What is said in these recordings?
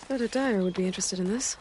Bet a dyer would be interested in this.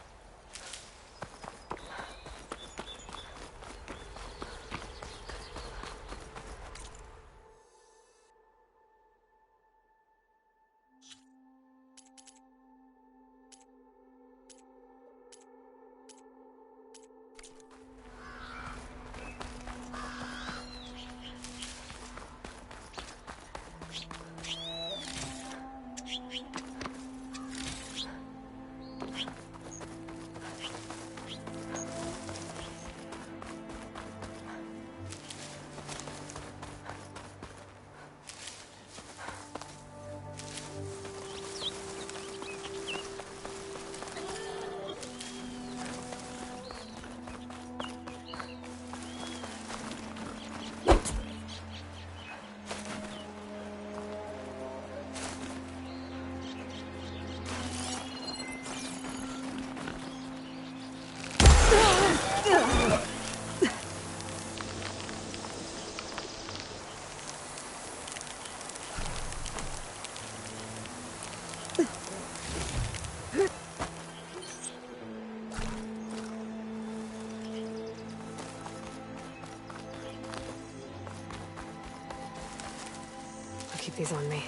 I'll keep these on me.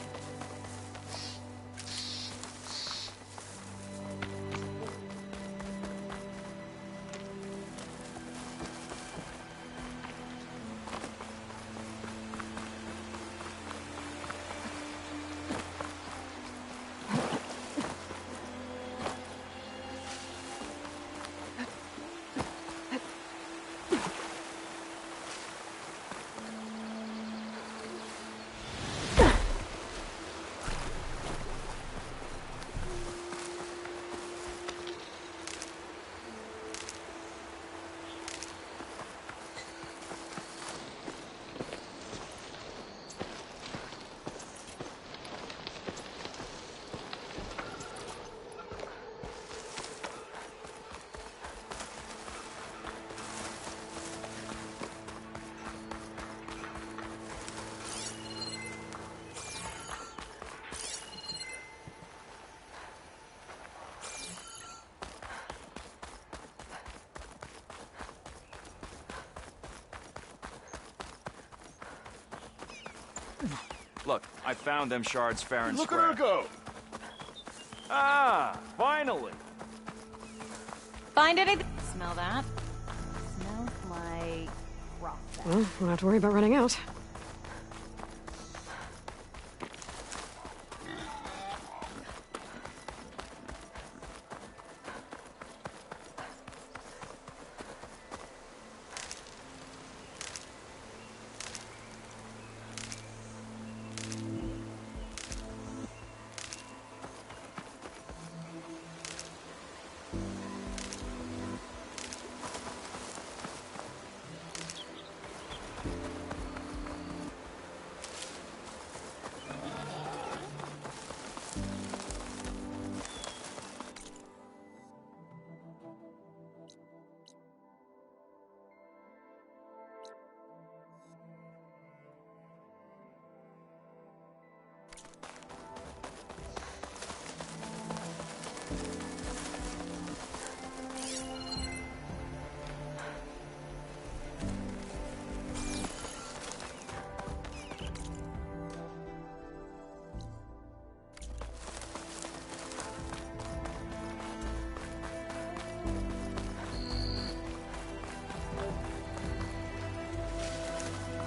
Look, I found them shards fair and Look at square. her go! Ah, finally! Find anything? Smell that? Smells like rock. Well, we'll have to worry about running out.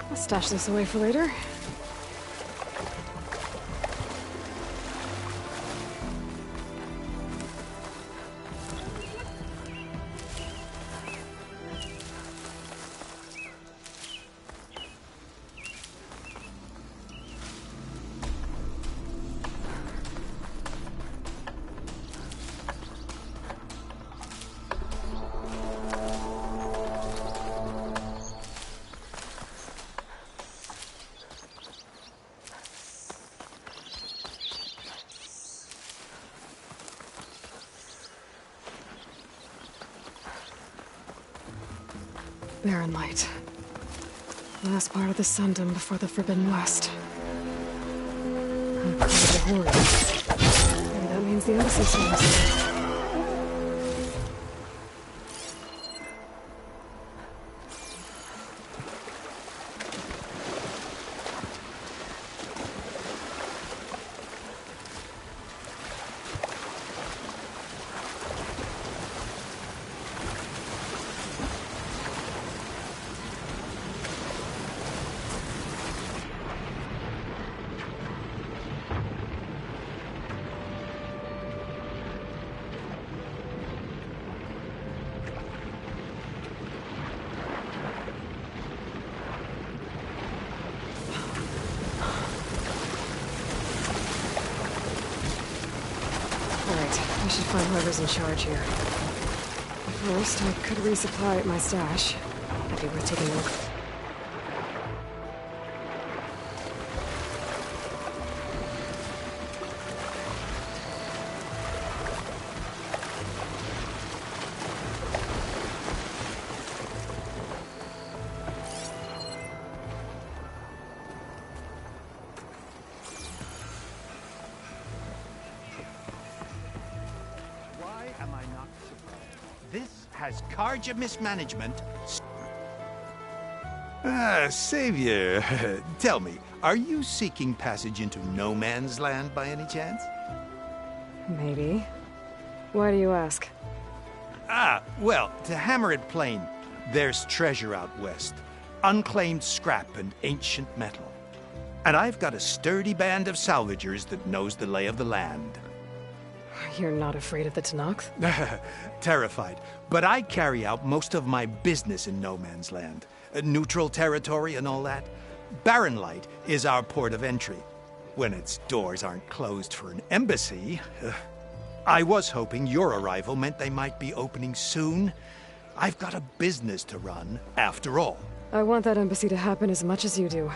I'll stash this away for later. Barren Light. Last part of the Sundom before the Forbidden West. Maybe that means the embassy seems. I should find whoever's in charge here. First, I could resupply at my stash. That'd be worth taking a look. This has Carja mismanagement. Savior, tell me, are you seeking passage into no man's land by any chance? Maybe. Why do you ask? Well, to hammer it plain, there's treasure out west. Unclaimed scrap and ancient metal. And I've got a sturdy band of salvagers that knows the lay of the land. You're not afraid of the Tenakth? Terrified. But I carry out most of my business in no man's land. Neutral territory and all that. Barren Light is our port of entry. When its doors aren't closed for an embassy. I was hoping your arrival meant they might be opening soon. I've got a business to run, after all. I want that embassy to happen as much as you do.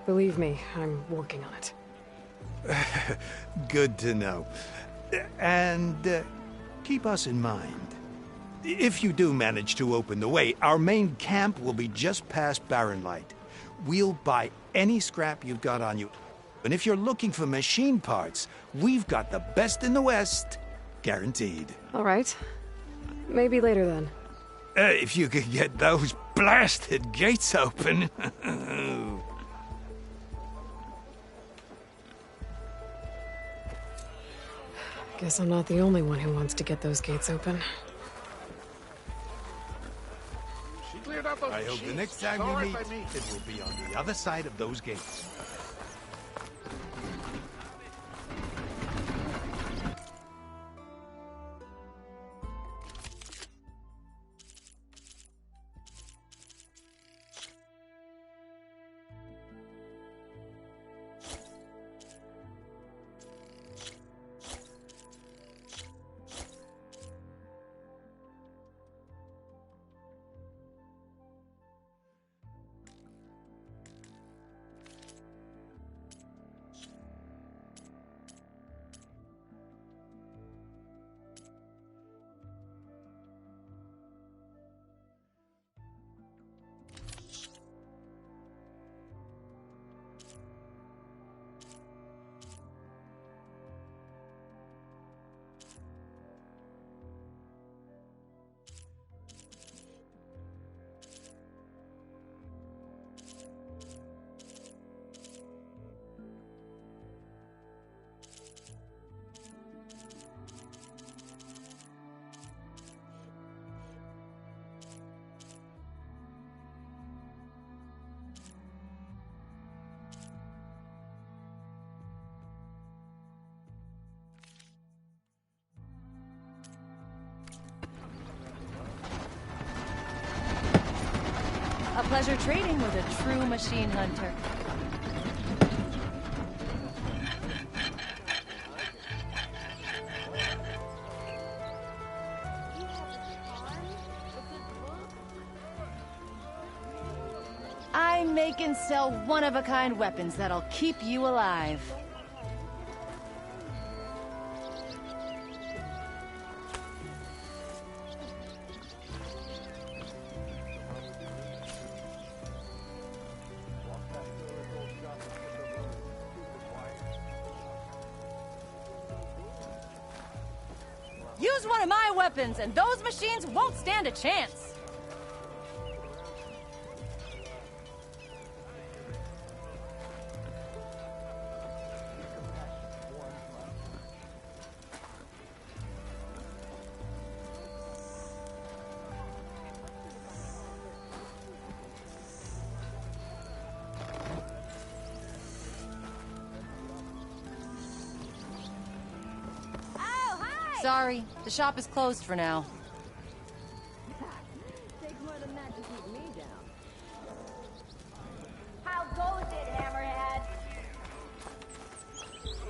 Believe me, I'm working on it. Good to know. And keep us in mind. If you do manage to open the way, our main camp will be just past Barren Light. We'll buy any scrap you've got on you. And if you're looking for machine parts, we've got the best in the West. Guaranteed. All right. Maybe later then. If you could get those blasted gates open. Guess I'm not the only one who wants to get those gates open. I hope the next time we meet, it will be on the other side of those gates. A pleasure trading with a true machine hunter. I make and sell one-of-a-kind weapons that'll keep you alive. Use one of my weapons, and those machines won't stand a chance. Sorry, the shop is closed for now. Takes more than that to keep me down. How goes it, Hammerhead?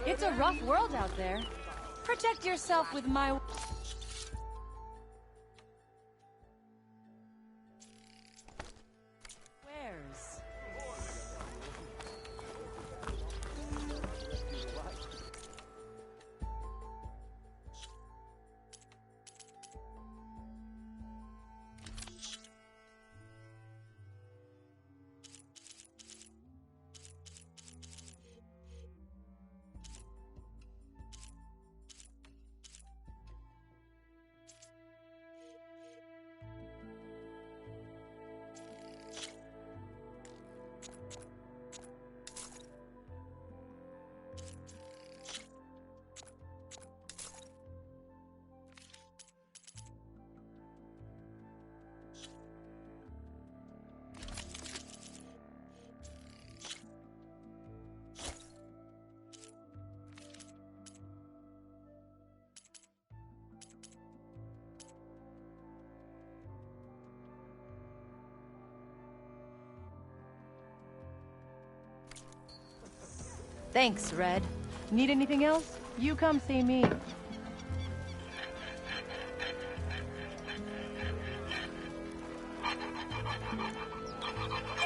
It's a rough world out there. Protect yourself with my... wares. Thanks, Red. Need anything else? You come see me.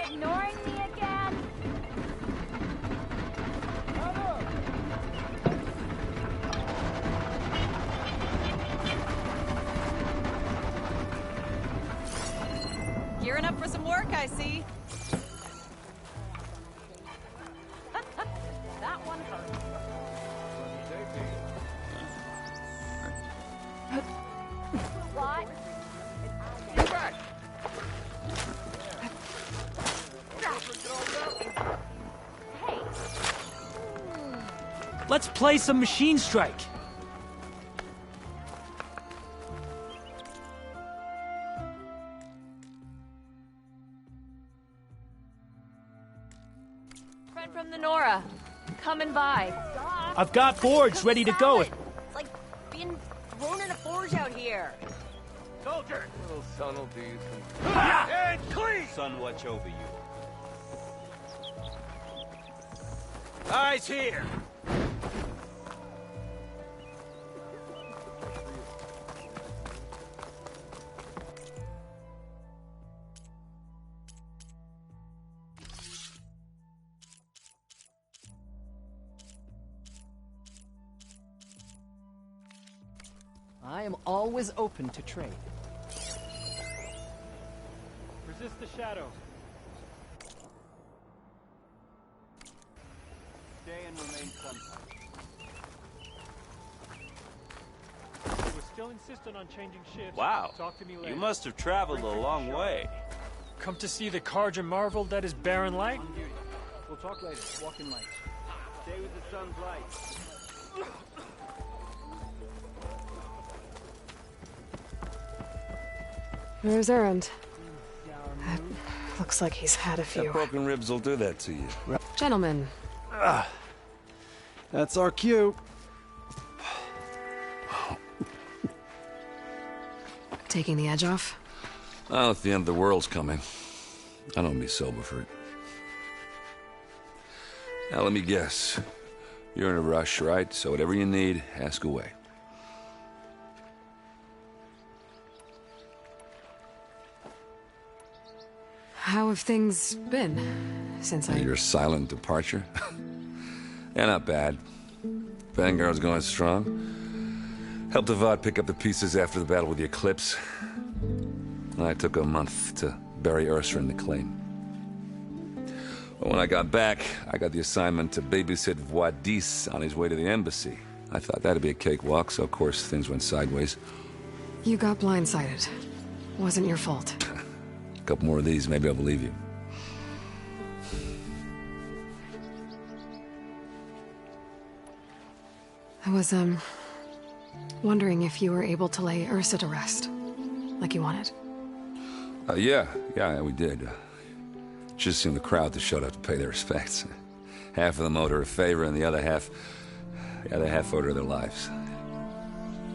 Ignoring me again? Gearing up for some work, I see. That one hurt. What? Hey, Let's play some Machine Strike. Fred from the Nora. Coming by. I've got boards ready to go. It's like being thrown in a forge out here. Soldier! Little son will be And clean! Son, watch over you. Eyes here! I am always open to trade. Resist the shadow. Stay and remain sunlight. We're still insistent on changing shifts. Wow. Talk to me later. You must have traveled a long way. Come to see the Carja marvel that is Barren Light? On duty. We'll talk later. Walk in light. Stay with the sun's light. Where's Erend? Looks like he's had a few. broken ribs will do that to you. Gentlemen, That's our cue. taking the edge off? Well, if the end of the world's coming, I don't be sober for it. Now, let me guess. You're in a rush, right? So whatever you need, ask away. How have things been since Your silent departure? Yeah, not bad. Vanguard's going strong. Helped Avad pick up the pieces after the battle with the Eclipse. I took a month to bury Ursa in the claim. But when I got back, I got the assignment to babysit Voidis on his way to the embassy. I thought that'd be a cakewalk, so of course things went sideways. You got blindsided. Wasn't your fault. A couple more of these, maybe I'll believe you. I was, wondering if you were able to lay Ursa to rest, like you wanted. Yeah, we did. Just seemed the crowd to showed up to pay their respects. Half of them owed her a favor, and the other half owed her their lives.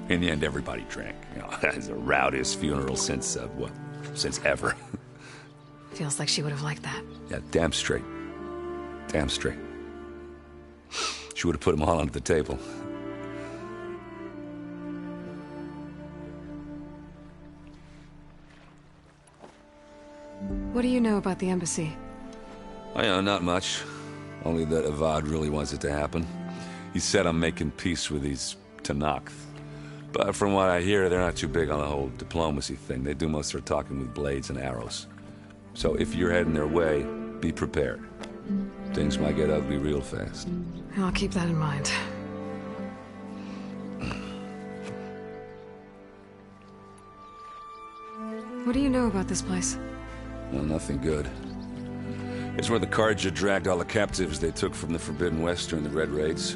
In the end, everybody drank. You know, it's the rowdiest funeral since ever. Feels like she would have liked that. Yeah, damn straight. Damn straight. She would have put them all under the table. What do you know about the embassy? I know, not much. Only that Avad really wants it to happen. He said I'm making peace with these Tenakth. But from what I hear, they're not too big on the whole diplomacy thing. They do most of their talking with blades and arrows. So if you're heading their way, be prepared. Things might get ugly real fast. I'll keep that in mind. What do you know about this place? Well, nothing good. It's where the Carja dragged all the captives they took from the Forbidden West during the Red Raids.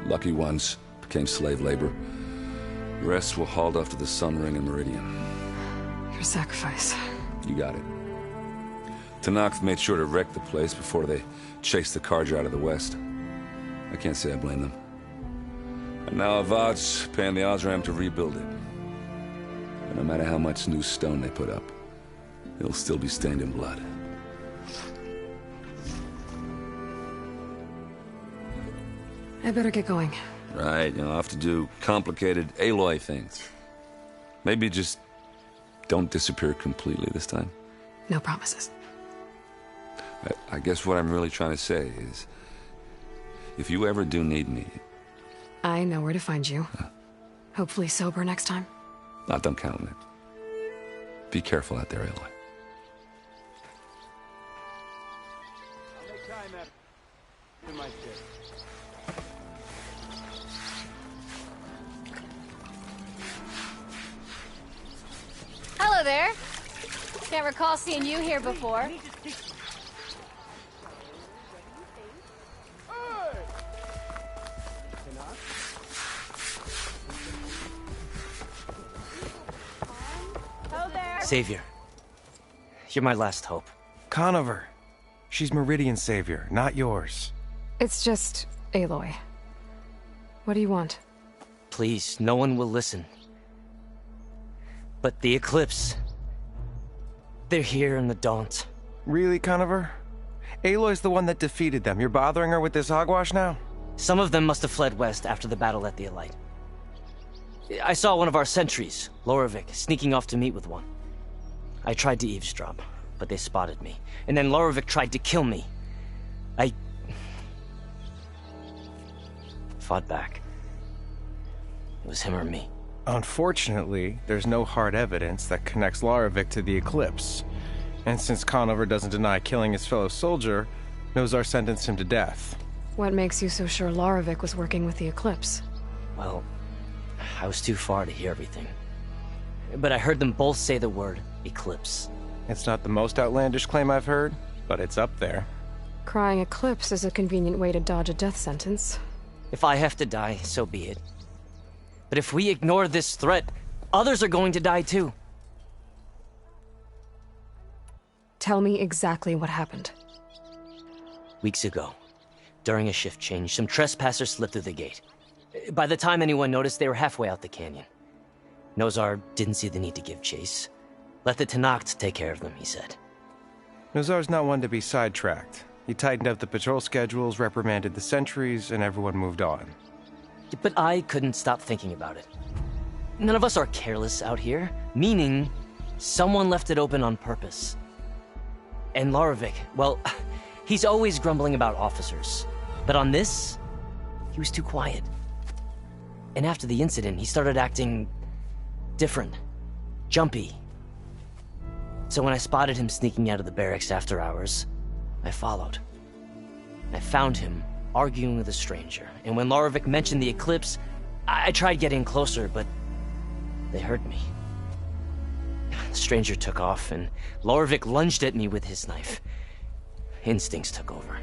Lucky ones became slave labor. The rest were hauled off to the Sun Ring and Meridian. Your sacrifice. You got it. Tenakth made sure to wreck the place before they chased the Carja out of the West. I can't say I blame them. And now Avad's paying the Osram to rebuild it. And no matter how much new stone they put up, it'll still be stained in blood. I better get going. Right, I'll have to do complicated Aloy things. Maybe just don't disappear completely this time. No promises. I guess what I'm really trying to say is, if you ever do need me... I know where to find you. Hopefully sober next time. Not done counting it. Be careful out there, Aloy. I'll make time after my shift. Hello there. Can't recall seeing you here before. Savior, you're my last hope. Conover. She's Meridian's savior, not yours. It's just Aloy. What do you want? Please, no one will listen. But the Eclipse... they're here in the Daunt. Really, Conover? Aloy's the one that defeated them. You're bothering her with this hogwash now? Some of them must have fled west after the battle at the Elite. I saw one of our sentries, Loravik, sneaking off to meet with one. I tried to eavesdrop, but they spotted me. And then Loravik tried to kill me. I... fought back. It was him or me. Unfortunately, there's no hard evidence that connects Loravik to the Eclipse. And since Conover doesn't deny killing his fellow soldier, Nozar sentenced him to death. What makes you so sure Loravik was working with the Eclipse? Well, I was too far to hear everything. But I heard them both say the word Eclipse. It's not the most outlandish claim I've heard, but it's up there. Crying Eclipse is a convenient way to dodge a death sentence. If I have to die, so be it. But if we ignore this threat, others are going to die too. Tell me exactly what happened. Weeks ago, during a shift change, some trespassers slipped through the gate. By the time anyone noticed, they were halfway out the canyon. Nozar didn't see the need to give chase. Let the Tenakth take care of them, he said. Nozar's not one to be sidetracked. He tightened up the patrol schedules, reprimanded the sentries, and everyone moved on. But I couldn't stop thinking about it. None of us are careless out here, meaning someone left it open on purpose. And Loravik, well, he's always grumbling about officers. But on this, he was too quiet. And after the incident, he started acting different, jumpy. So when I spotted him sneaking out of the barracks after hours, I followed. I found him arguing with a stranger, and when Larovic mentioned the eclipse, I tried getting closer, but they heard me. The stranger took off, and Larovic lunged at me with his knife. Instincts took over.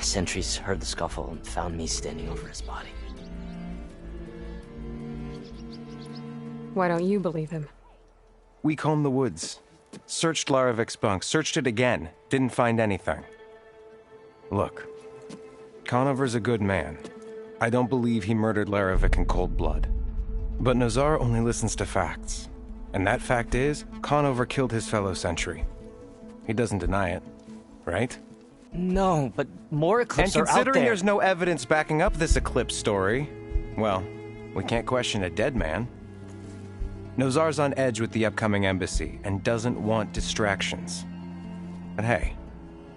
Sentries heard the scuffle and found me standing over his body. Why don't you believe him? We combed the woods. Searched Larovic's bunk. Searched it again. Didn't find anything. Look. Conover's a good man. I don't believe he murdered Larovic in cold blood. But Nazar only listens to facts. And that fact is, Conover killed his fellow sentry. He doesn't deny it, right? No, but more eclipses are out there. And considering there's no evidence backing up this eclipse story, well, we can't question a dead man. Nozar's on edge with the upcoming embassy and doesn't want distractions. But hey,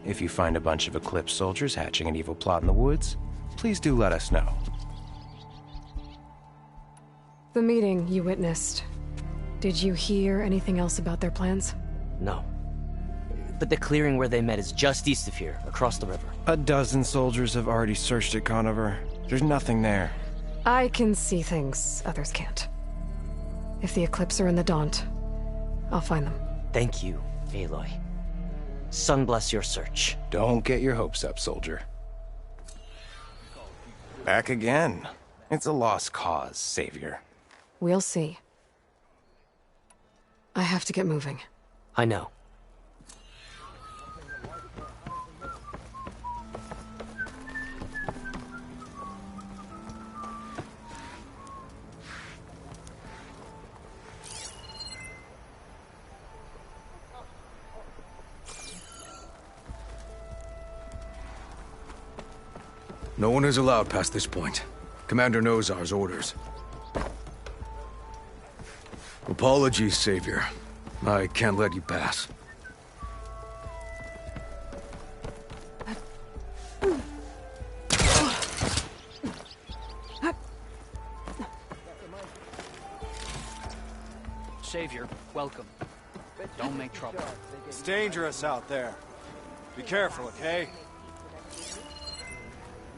if you find a bunch of eclipse soldiers hatching an evil plot in the woods, please do let us know. The meeting you witnessed. Did you hear anything else about their plans? No. But the clearing where they met is just east of here, across the river. A dozen soldiers have already searched it, Conover. There's nothing there. I can see things others can't. If the Eclipse are in the Daunt, I'll find them. Thank you, Aloy. Sun bless your search. Don't get your hopes up, soldier. Back again. It's a lost cause, Savior. We'll see. I have to get moving. I know. No one is allowed past this point. Commander Nozar's orders. Apologies, Savior. I can't let you pass. Savior, welcome. Don't make trouble. It's dangerous out there. Be careful, okay?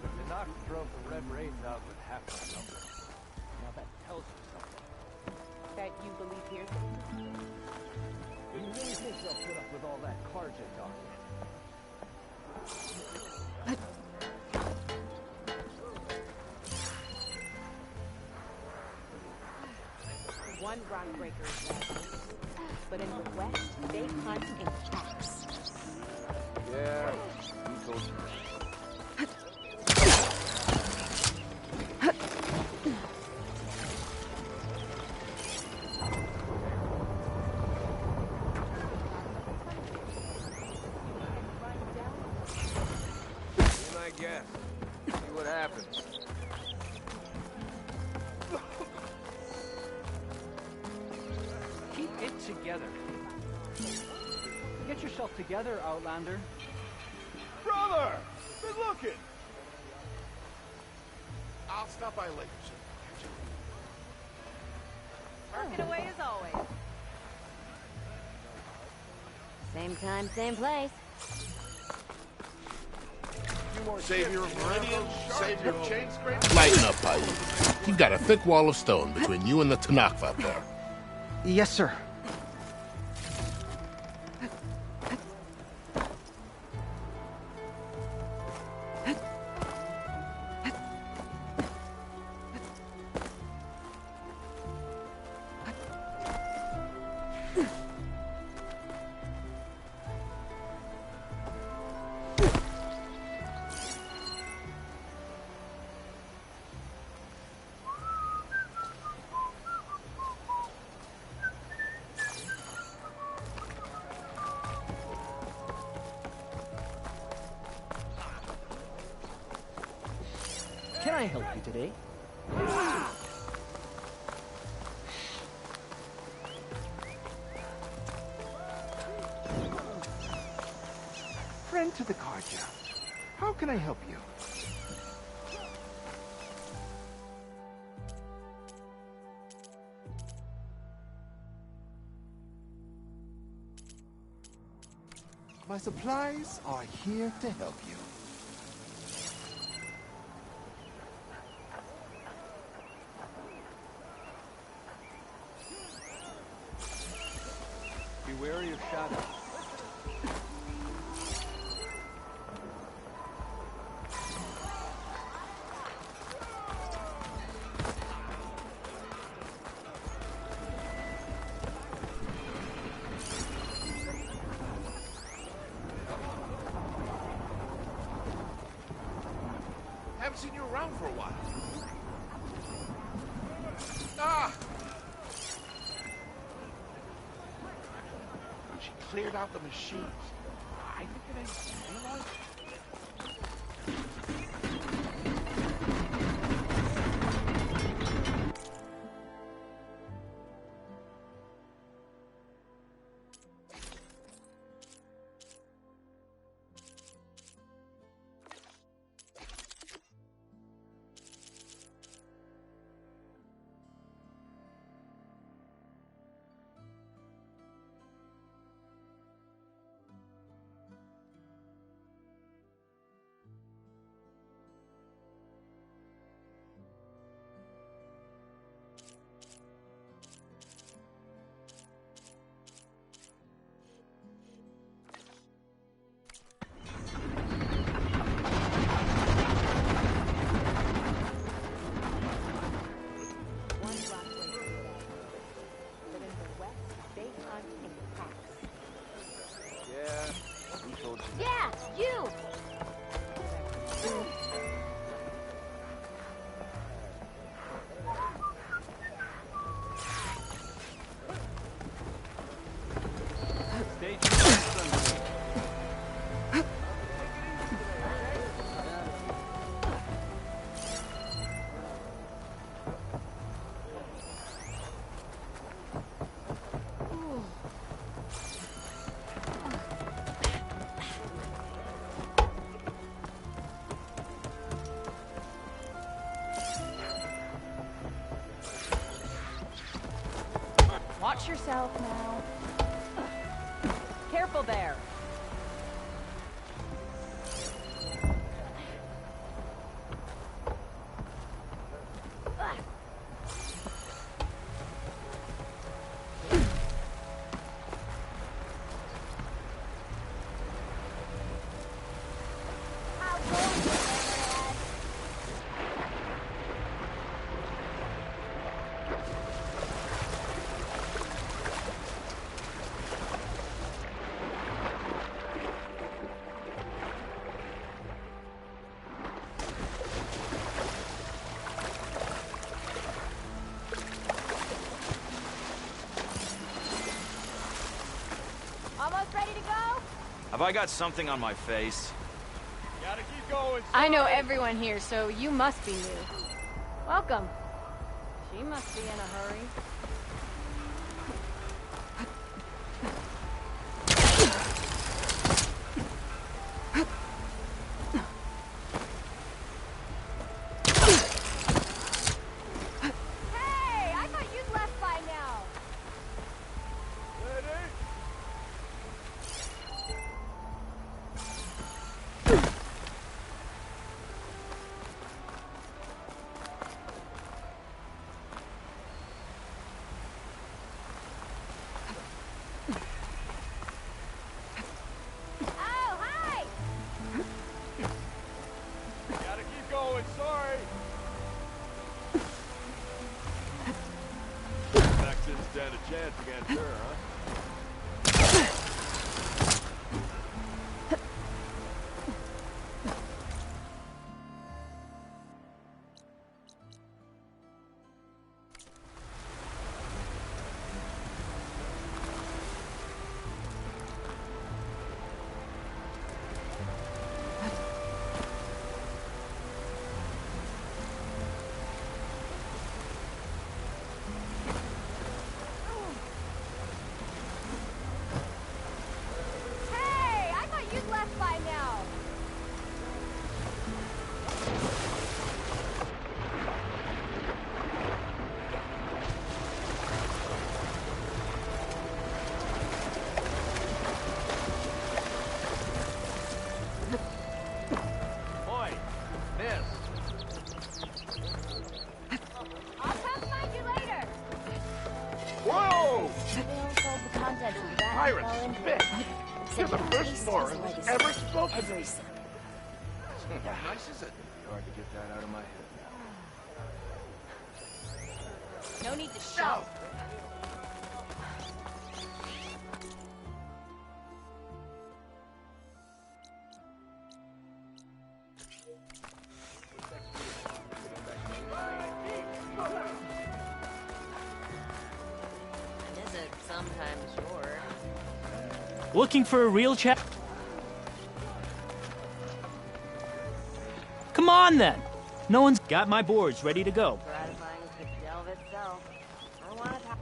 The Nox drove the Red Raids out with half our number. Now that tells you something. That you believe here? You really think they'll put up with all that Karja talk? One rock breaker is left. But in the west, they hunt in packs. Yeah, you told me. I guess. See what happens. Keep it together. Get yourself together, Outlander. Brother! Good looking! I'll stop by later, sir. Working away as always. Same time, same place. Savior of Meridian, Savior of Chain Scrape. Lighten up, Paiute. You've got a thick wall of stone between you and the Tanakh out there. Yes, sir. Can I help you today? Friend to the Karja. How can I help you? My supplies are here to help you. Be wary of shadows. Haven't seen you around for a while. Ah! She cleared out the machines. I think it ain't realized. Yeah, you! Watch yourself now. Careful there. Almost ready to go? Have I got something on my face? Gotta keep going. I know everyone here, so you must be new. Welcome. She must be in a hurry. Hey, I thought you'd left by now. Oh, hi! Gotta keep going. Sorry. Texans stand a chance against her, huh? contents of that Pirates, fell into fish. it. You're the Said first taste foreign is like who's a ever secret spoken to every me. summer. How nice is it? Hard to get that out of my head now. No need to shout. Sometimes short. Looking for a real chap? Come on then! No one's got my boards ready to go. Gratifying as the delve itself. I want to talk.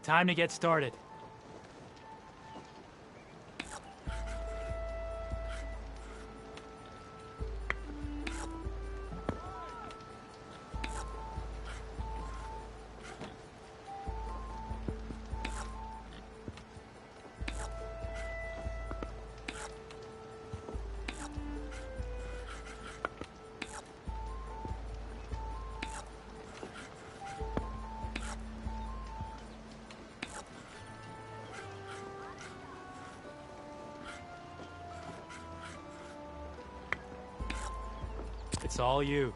Time to get started. It's all you.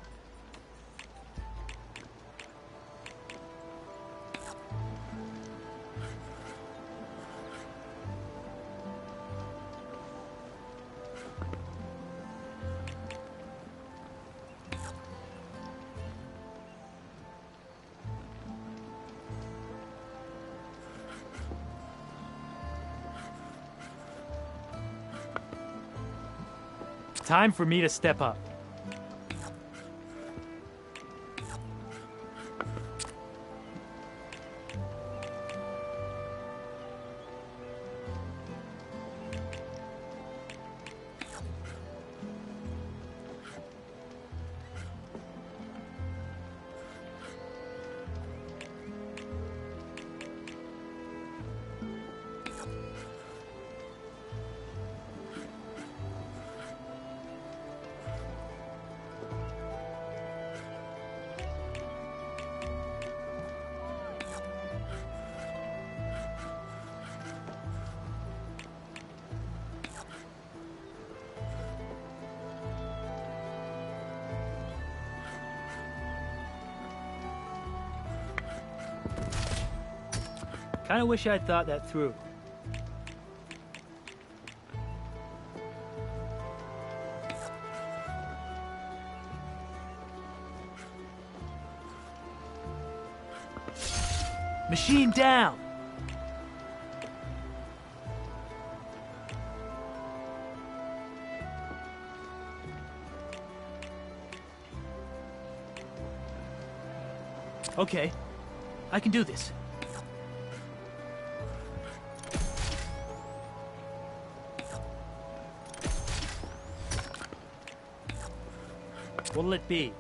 Time for me to step up. Kinda wish I'd thought that through. Machine down! Okay, I can do this. What'll it be?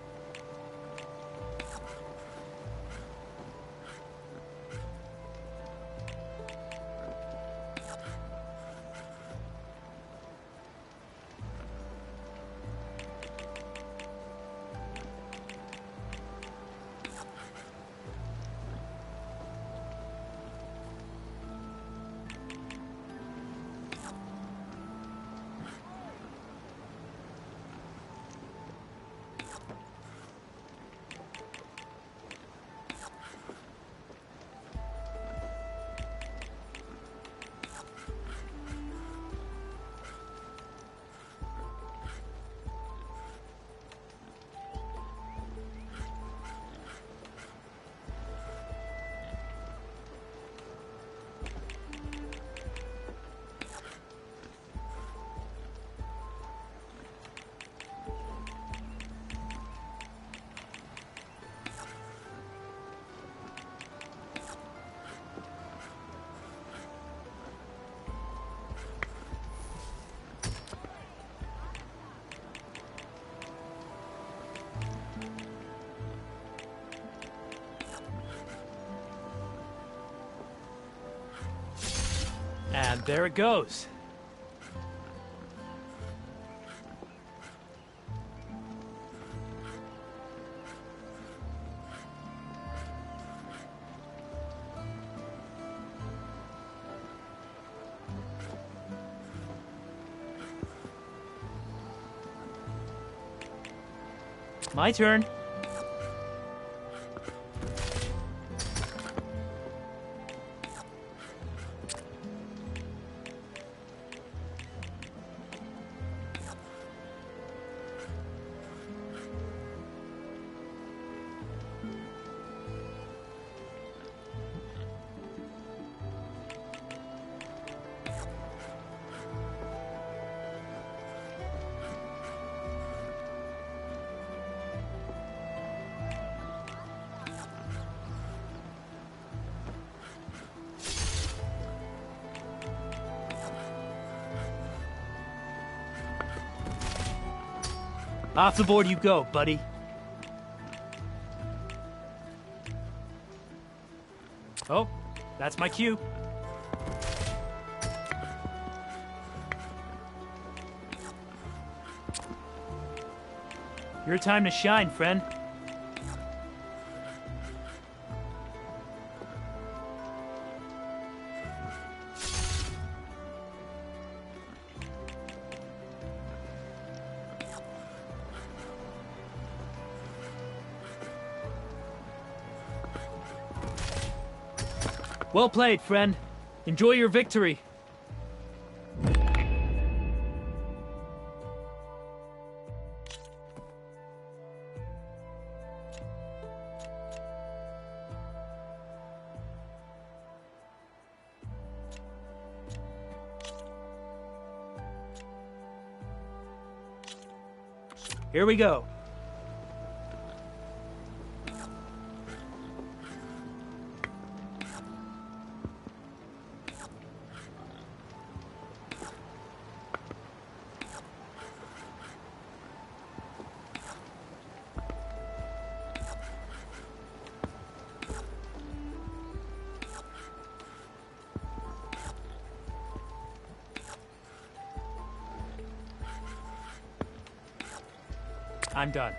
And there it goes. My turn. Off the board you go, buddy. Oh, that's my cue. Your time to shine, friend. Well played, friend. Enjoy your victory. Here we go. I'm done.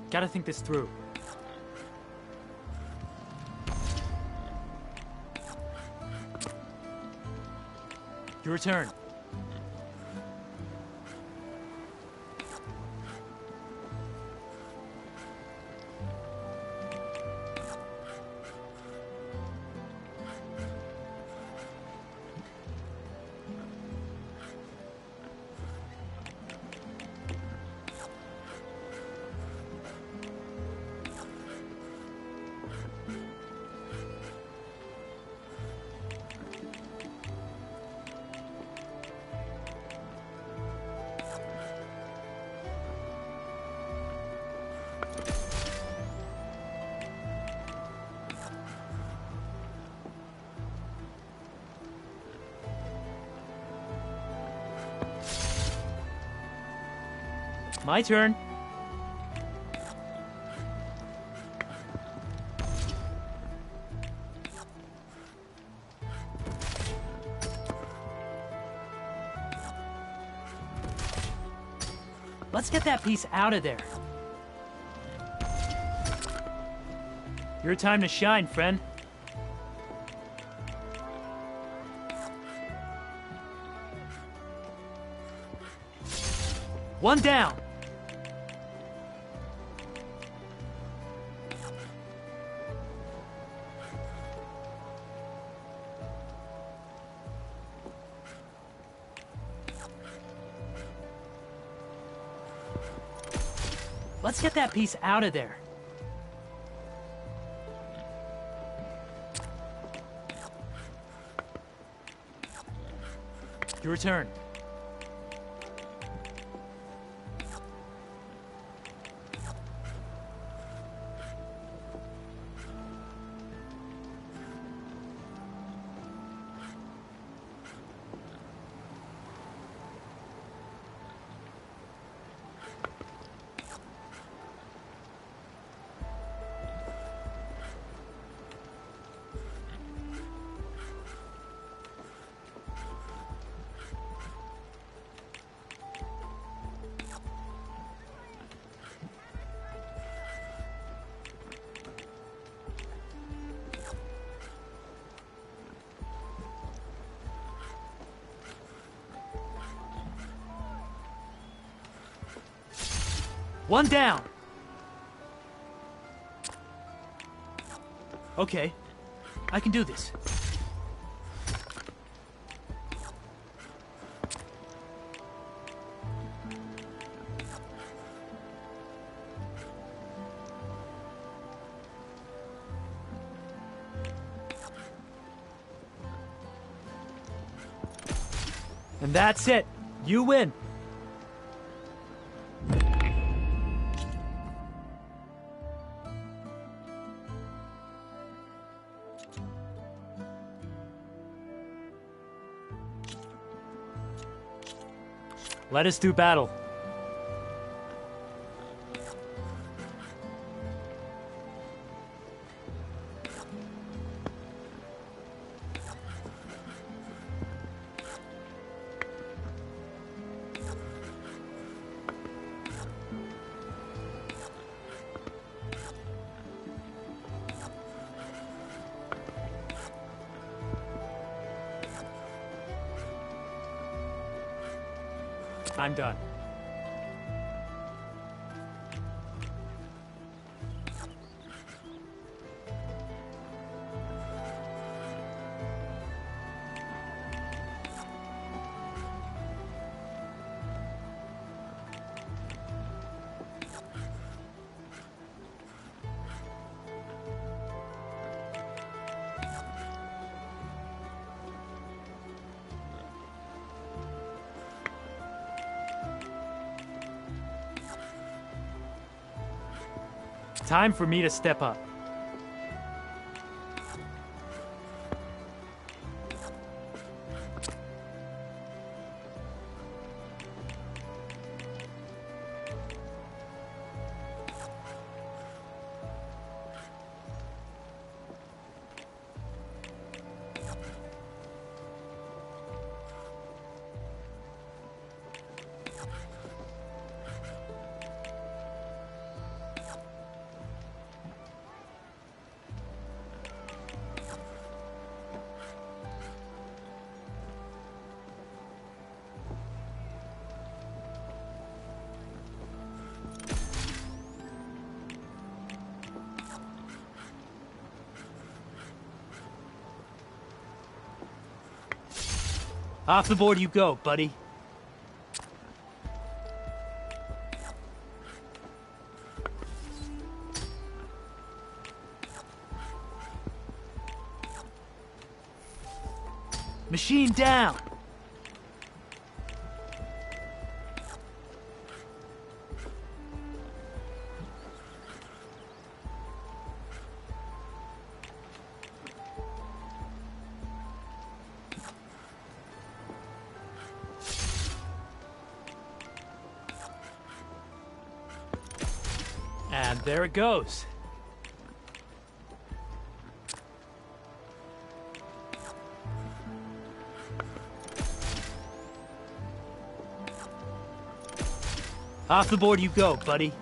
Gotta think this through. Your turn. My turn. Let's get that piece out of there. Your time to shine, friend. One down. Let's get that piece out of there. Your turn. One down. Okay, I can do this. And that's it. You win. Let us do battle. I'm done. Time for me to step up. Off the board you go, buddy. Machine down. And there it goes. Off the board you go, buddy.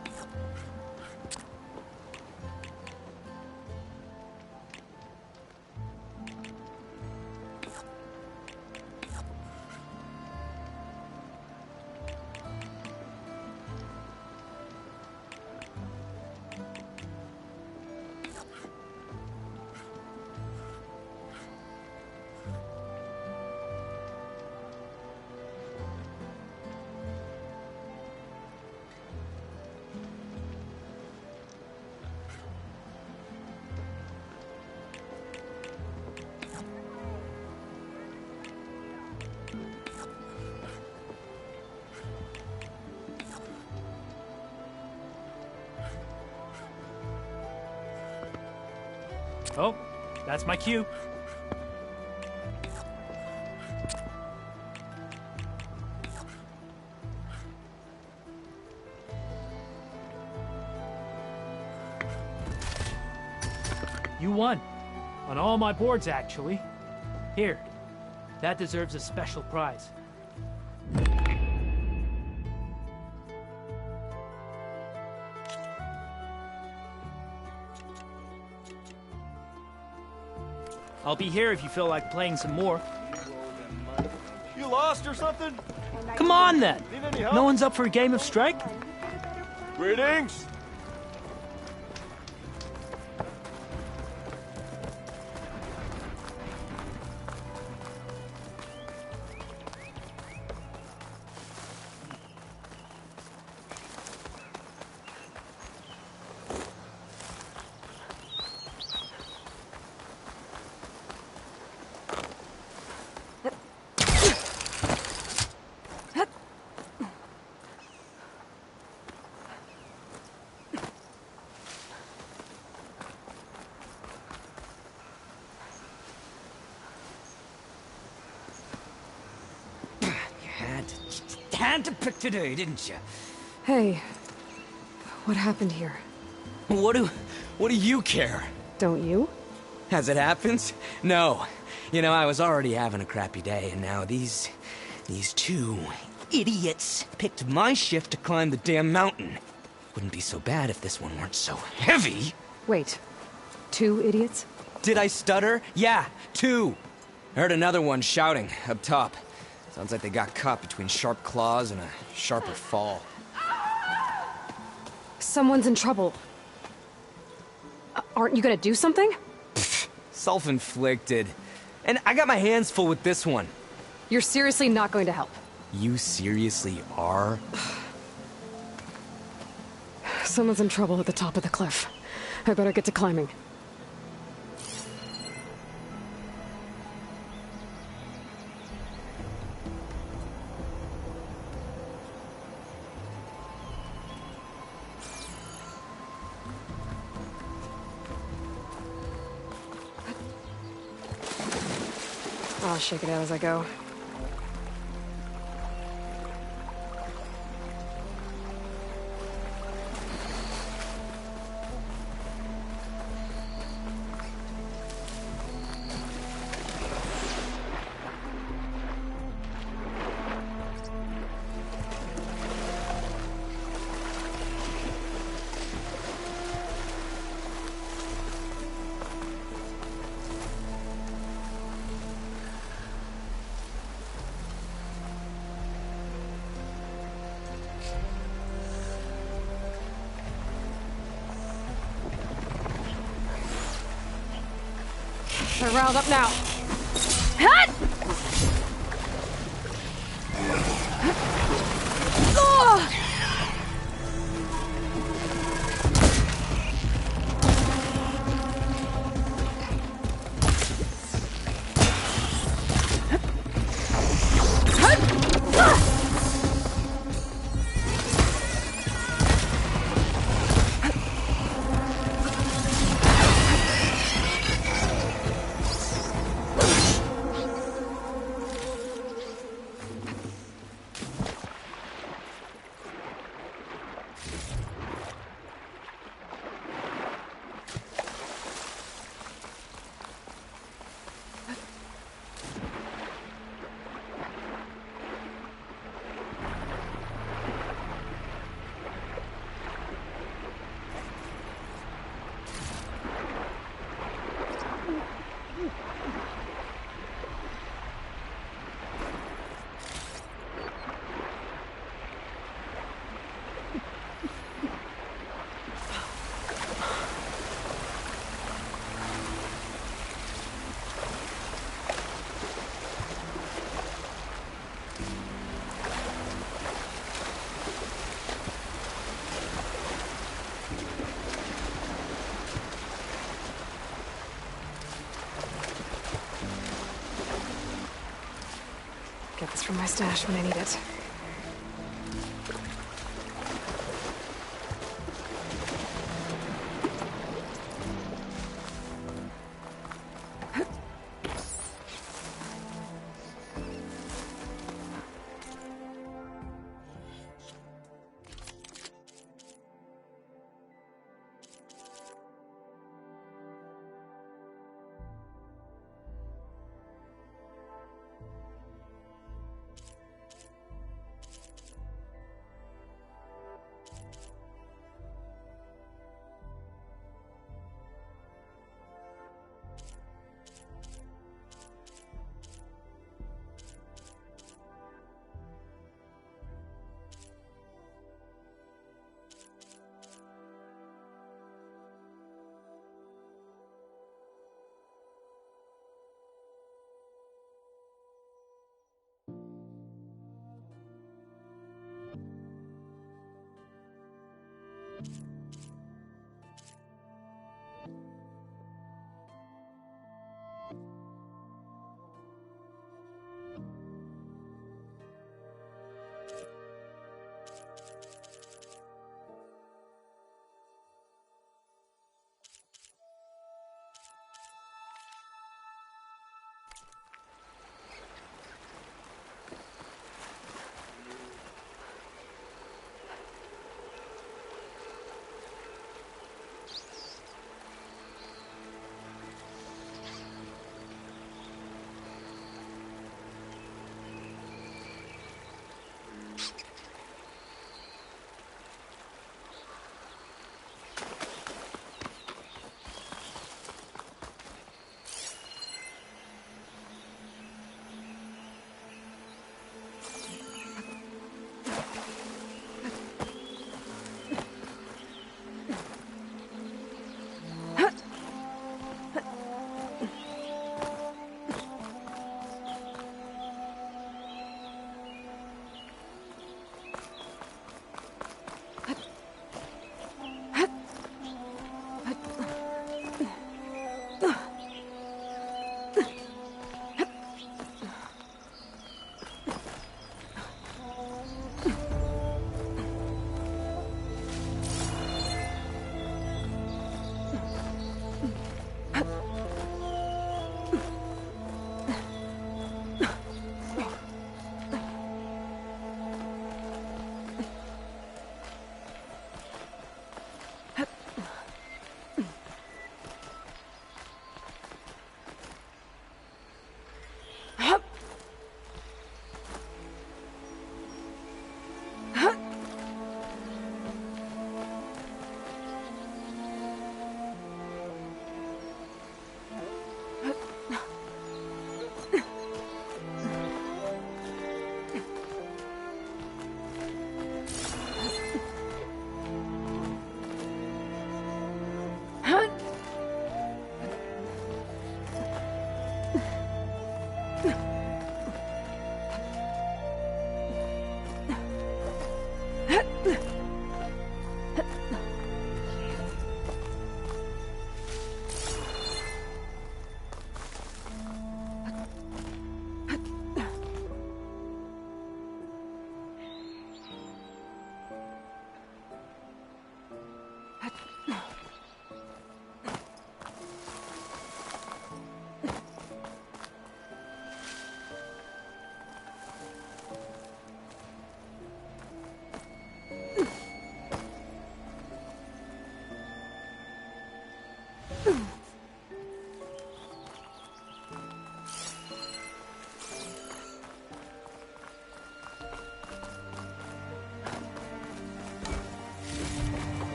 Oh, that's my cue. You won. On all my boards, actually. Here. That deserves a special prize. I'll be here if you feel like playing some more. You lost or something? Come on, then! No one's up for a game of strike? Greetings! Had to pick today, didn't you? Hey, what happened here? What do you care? Don't you? As it happens, no. You know, I was already having a crappy day, and now these two idiots picked my shift to climb the damn mountain. Wouldn't be so bad if this one weren't so heavy. Wait, 2 idiots? Did I stutter? Yeah, 2. I heard another one shouting up top. Sounds like they got caught between sharp claws and a sharper fall. Someone's in trouble. Aren't you gonna do something? Self-inflicted. And I got my hands full with this one. You're seriously not going to help? You seriously are? Someone's in trouble at the top of the cliff. I better get to climbing. I'll shake it out as I go. They're riled up now. Hut! Get this from my stash when I need it.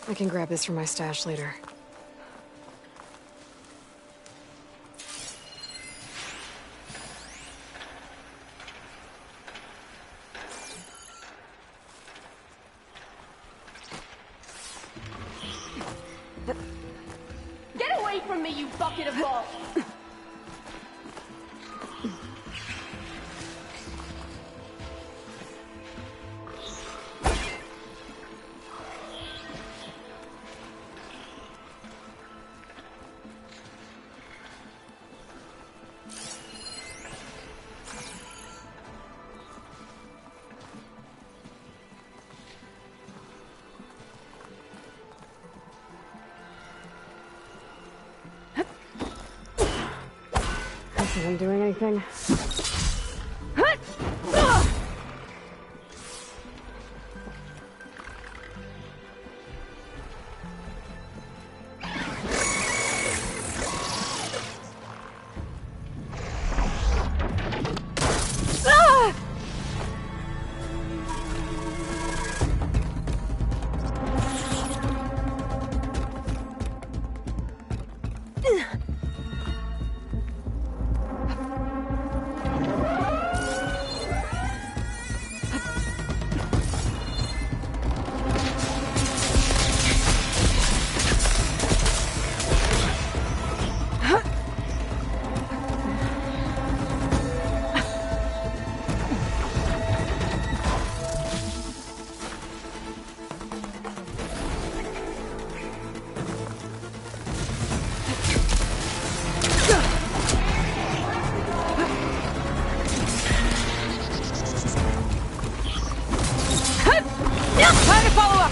I can grab this from my stash later. Get away from me, you bucket of balls! I'm doing anything. Time to follow up!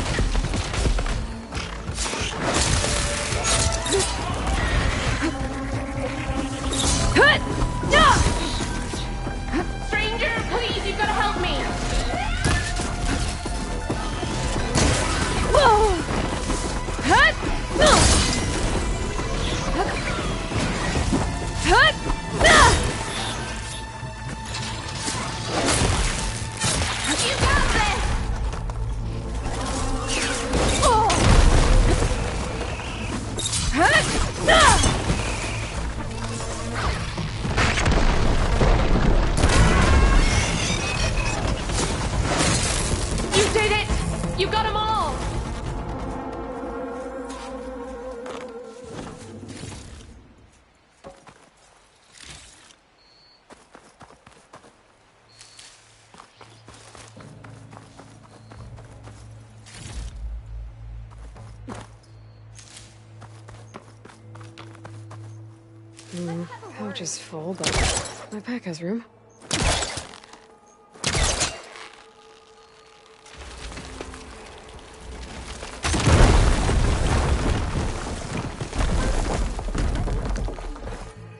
Stranger, please, you've got to help me! You got this! You did it! You got them all! Pouch is full, but my pack has room.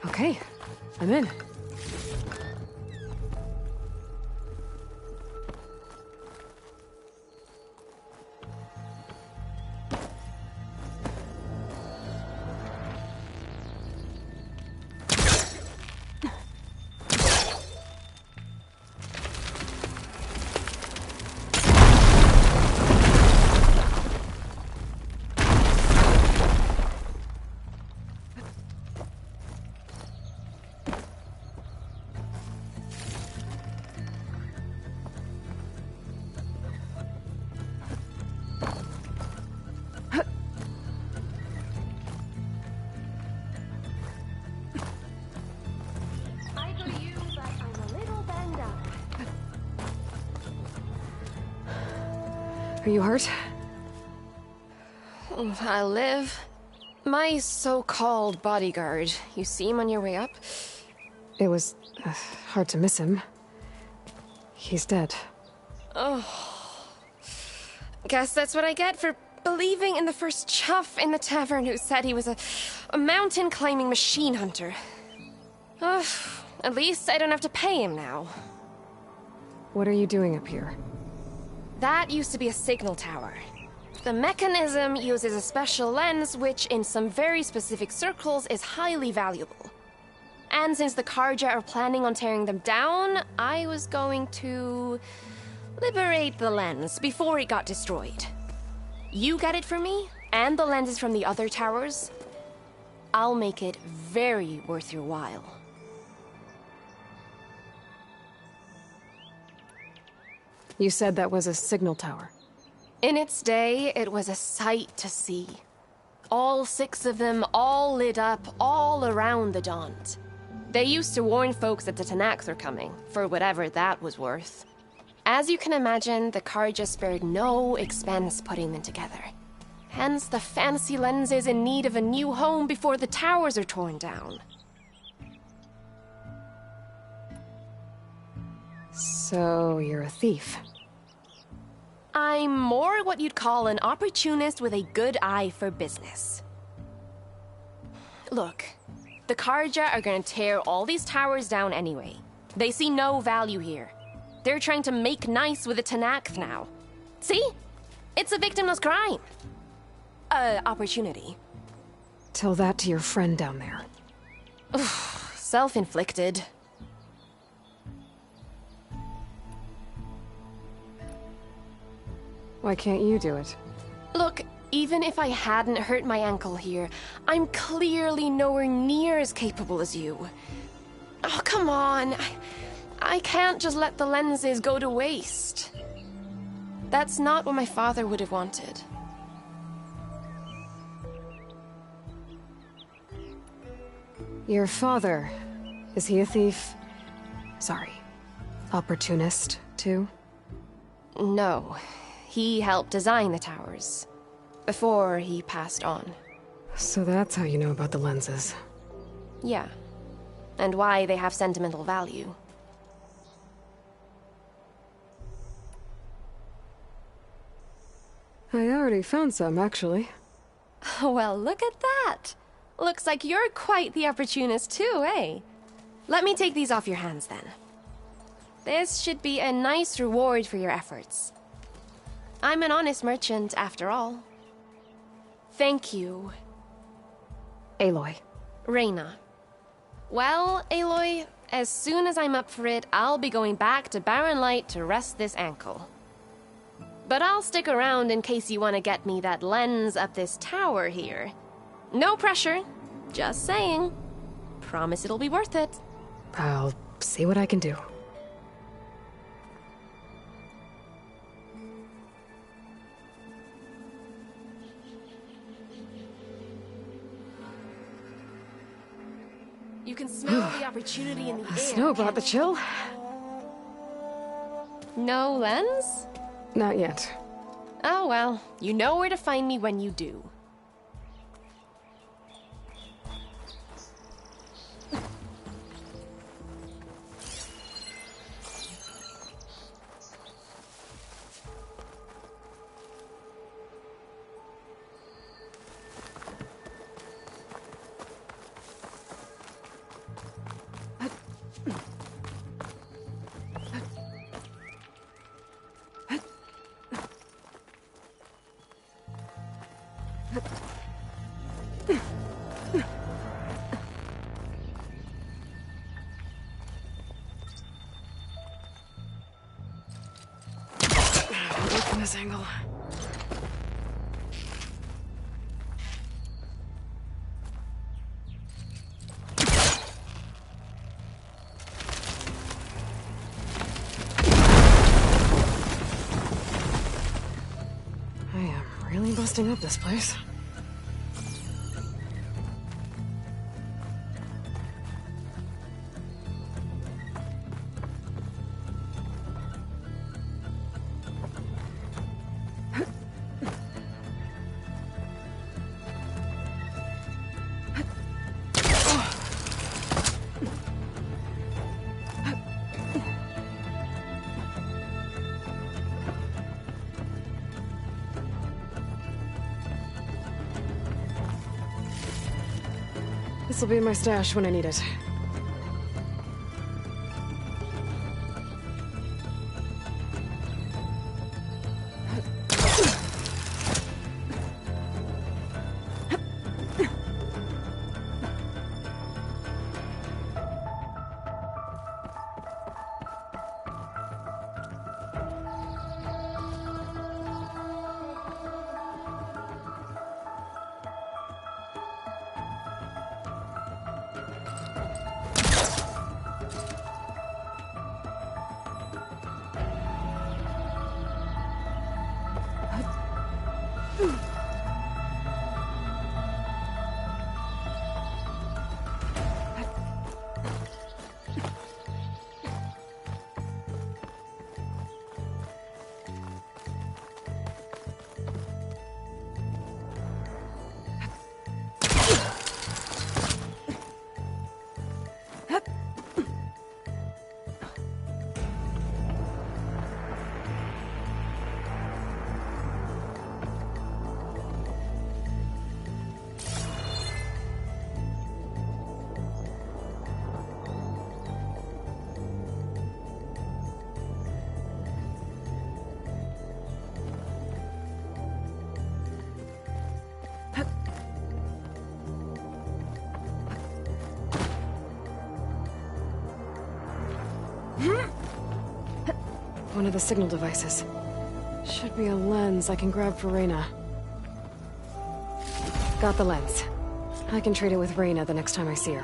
Okay, I'm in. Are you hurt? I live. My so-called bodyguard. You see him on your way up? It was hard to miss him. He's dead. Oh. Guess that's what I get for believing in the first chuff in the tavern who said he was a mountain-climbing machine hunter. At least I don't have to pay him now. What are you doing up here? That used to be a signal tower. The mechanism uses a special lens which, in some very specific circles, is highly valuable. And since the Carja are planning on tearing them down, I was going to liberate the lens before it got destroyed. You get it for me, and the lenses from the other towers. I'll make it very worth your while. You said that was a signal tower. In its day, it was a sight to see. All 6 of them, all lit up, all around the Daunt. They used to warn folks that the Tenakth were coming, for whatever that was worth. As you can imagine, the Carja spared no expense putting them together. Hence the fancy lenses in need of a new home before the towers are torn down. So, you're a thief. I'm more what you'd call an opportunist with a good eye for business. Look, the Carja are gonna tear all these towers down anyway. They see no value here. They're trying to make nice with the Tenakth now. See? It's a victimless crime. Opportunity. Tell that to your friend down there. Self-inflicted. Why can't you do it? Look, even if I hadn't hurt my ankle here, I'm clearly nowhere near as capable as you. Oh, come on. I can't just let the lenses go to waste. That's not what my father would have wanted. Your father, is he a thief? Sorry, opportunist, too? No. He helped design the towers. Before he passed on. So that's how you know about the lenses. Yeah. And why they have sentimental value. I already found some, actually. Well, look at that! Looks like you're quite the opportunist too, eh? Let me take these off your hands then. This should be a nice reward for your efforts. I'm an honest merchant, after all. Thank you. Aloy. Reyna. Well, Aloy, as soon as I'm up for it, I'll be going back to Barren Light to rest this ankle. But I'll stick around in case you want to get me that lens up this tower here. No pressure. Just saying. Promise it'll be worth it. I'll see what I can do. You can smell the opportunity in the air. Snow brought the chill. No lens? Not yet. Oh well, you know where to find me when you do. From this angle. I am really busting up this place. This'll be in my stash when I need it. One of the signal devices. Should be a lens I can grab for Reyna. Got the lens. I can trade it with Reyna the next time I see her.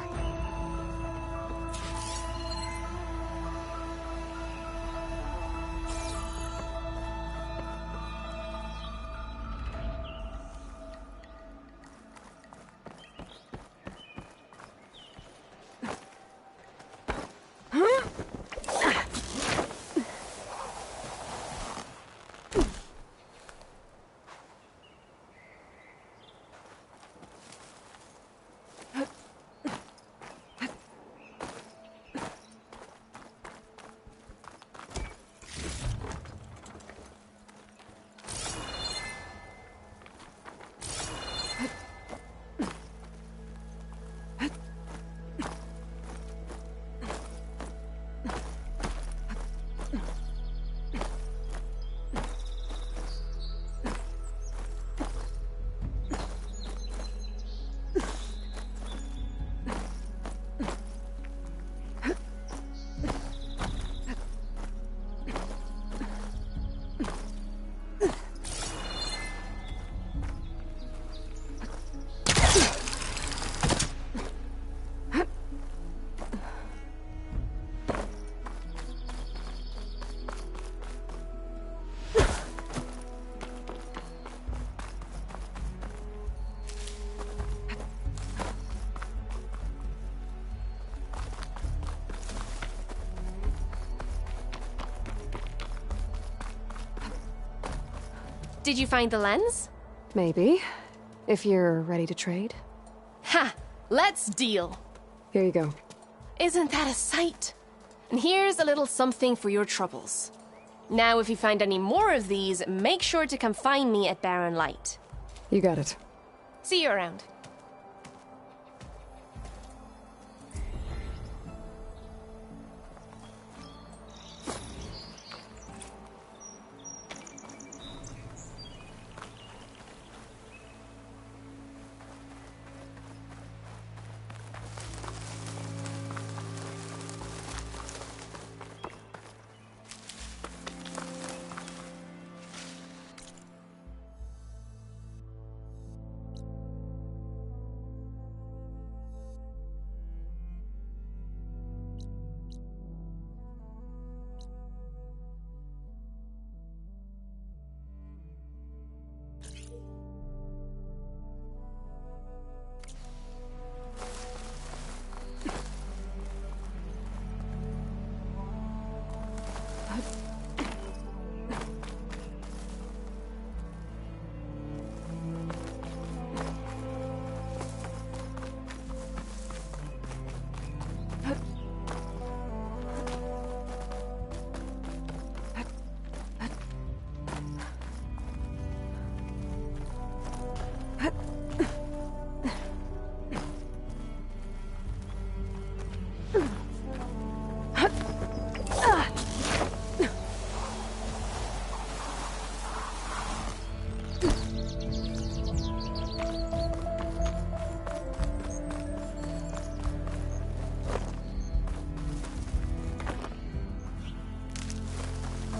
Did you find the lens? Maybe. If you're ready to trade. Ha! Let's deal! Here you go. Isn't that a sight? And here's a little something for your troubles. Now, if you find any more of these, make sure to come find me at Barren Light. You got it. See you around.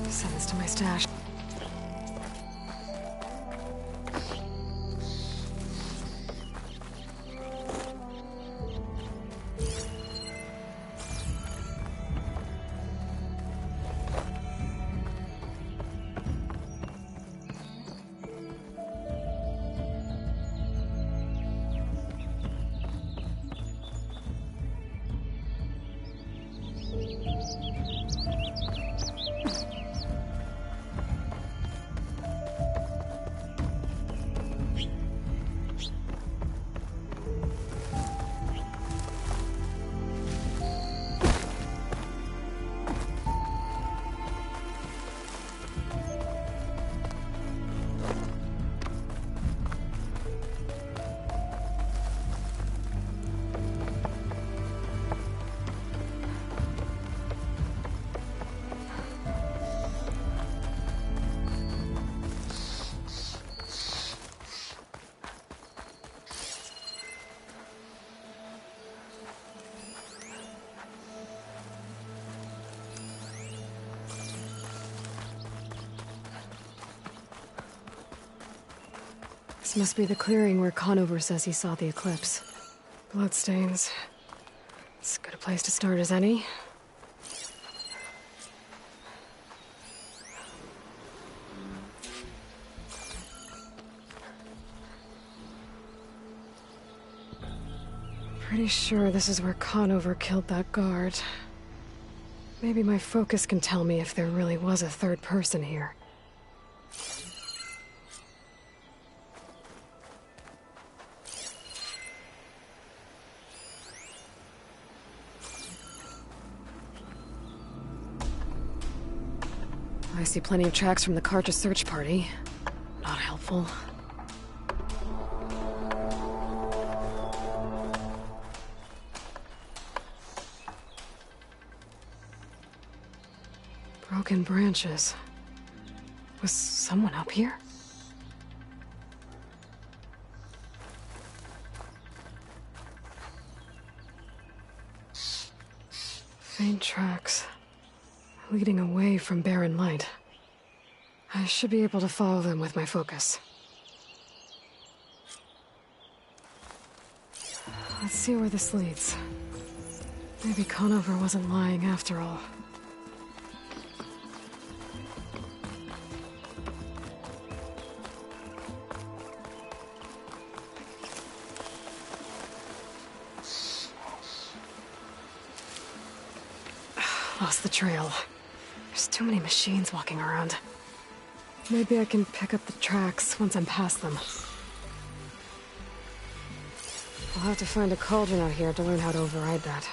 Send this to my stash. This must be the clearing where Conover says he saw the eclipse. Bloodstains. It's as good a place to start as any. Pretty sure this is where Conover killed that guard. Maybe my focus can tell me if there really was a third person here. I see plenty of tracks from the Karja search party. Not helpful. Broken branches. Was someone up here? Faint tracks. Leading away from Barren Light. I should be able to follow them with my focus. Let's see where this leads. Maybe Conover wasn't lying after all. Lost the trail. There's too many machines walking around. Maybe I can pick up the tracks once I'm past them. I'll have to find a cauldron out here to learn how to override that.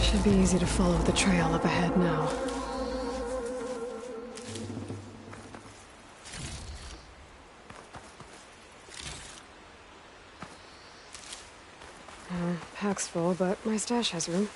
Should be easy to follow the trail up ahead now. Pack's full, but my stash has room.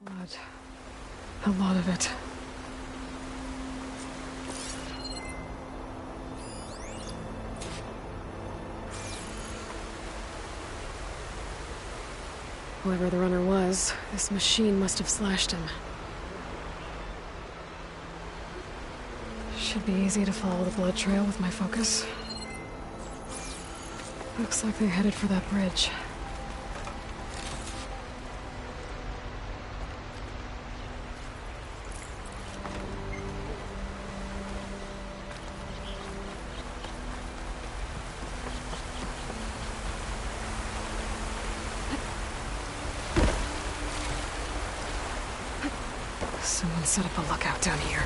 Blood. A lot of it. Whoever the runner was, this machine must have slashed him. Should be easy to follow the blood trail with my focus. Looks like they're headed for that bridge. Someone set up a lookout down here.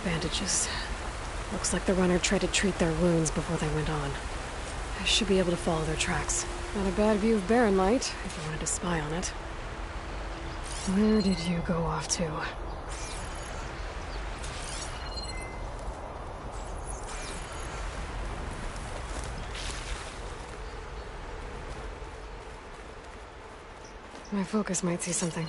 Bandages. Looks like the runner tried to treat their wounds before they went on. I should be able to follow their tracks. Not a bad view of Barren Light, if you wanted to spy on it. Where did you go off to? My focus might see something.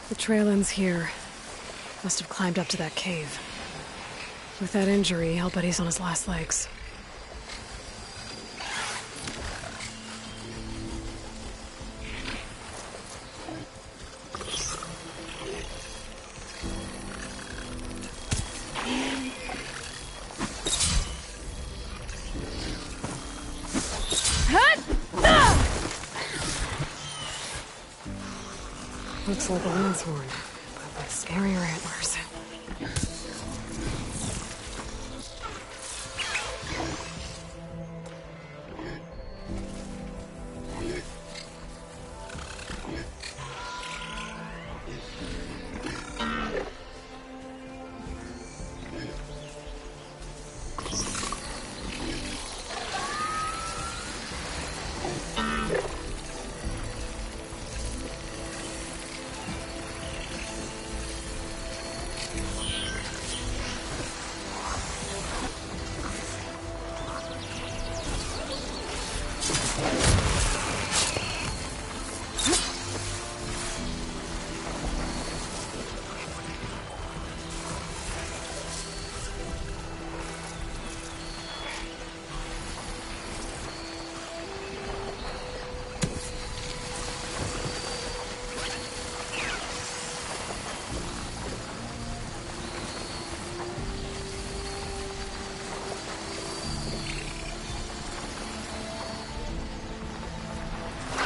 The trail ends here. Must have climbed up to that cave. With that injury, I'll bet he's on his last legs. Looks like a lance horn, but with scarier antlers.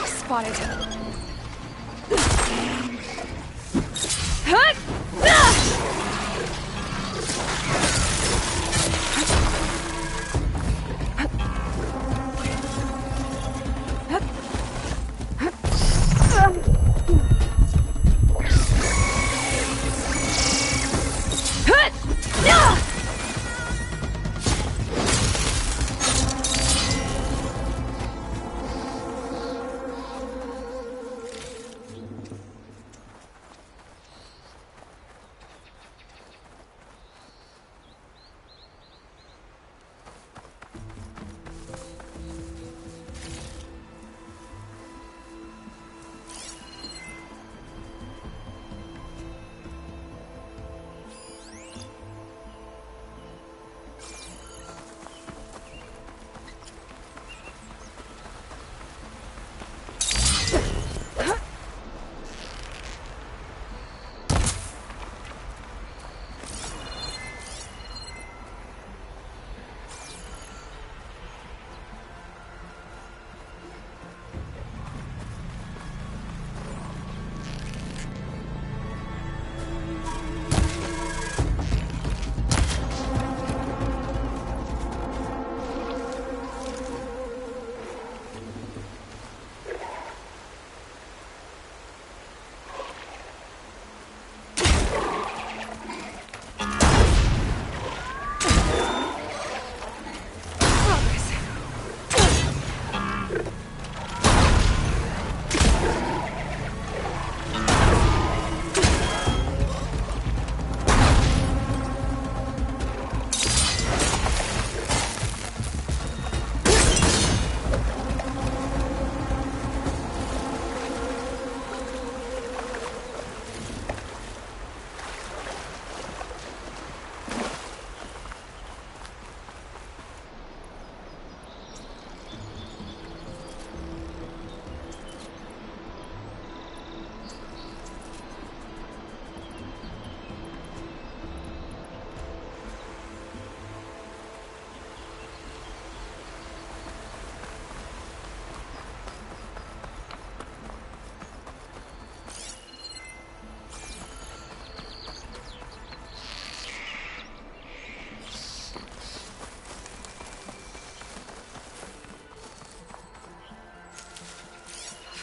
Spotted.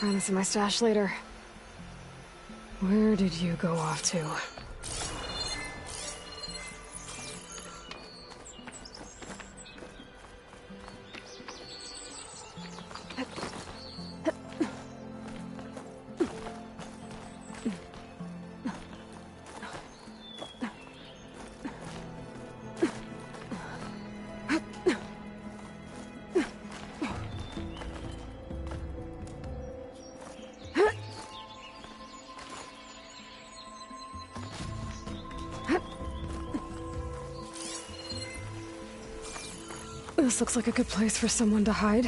find this in my stash later. Where did you go off to? This looks like a good place for someone to hide.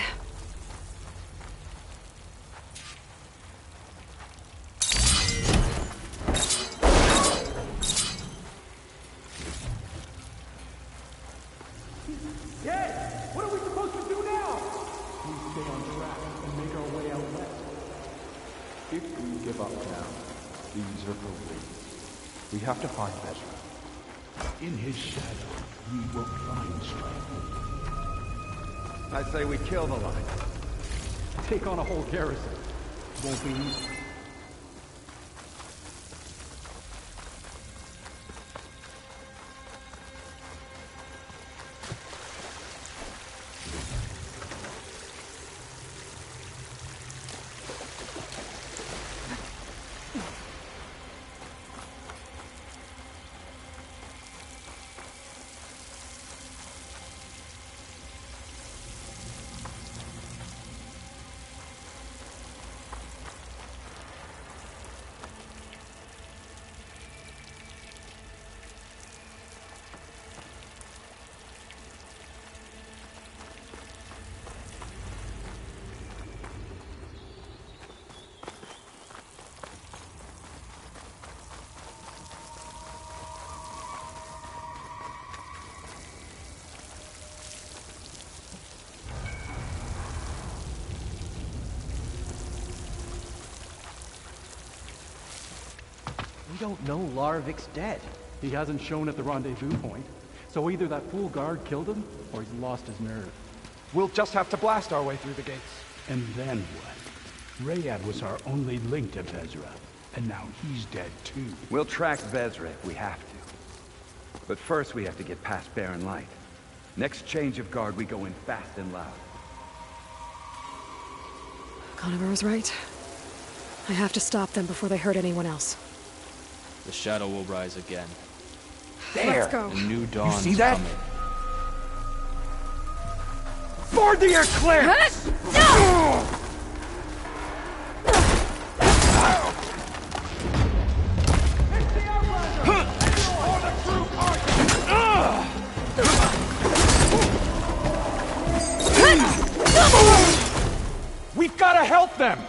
Yeah! What are we supposed to do now? We stay on track and make our way out west. If we give up now, these are for we have to find Ezra. In his shadow, we will find strength. I say we kill the line. Take on a whole garrison. Won't be easy. We don't know Larovik's dead. He hasn't shown at the rendezvous point. So either that fool guard killed him, or he's lost his nerve. We'll just have to blast our way through the gates. And then what? Rayad was our only link to Vezra, and now he's dead too. We'll track Vezra if we have to. But first we have to get past Barren Light. Next change of guard, we go in fast and loud. Conover was right. I have to stop them before they hurt anyone else. The shadow will rise again. There! Let's go. A new dawn see that? coming. Board the Eclipse! No! We've got to help them!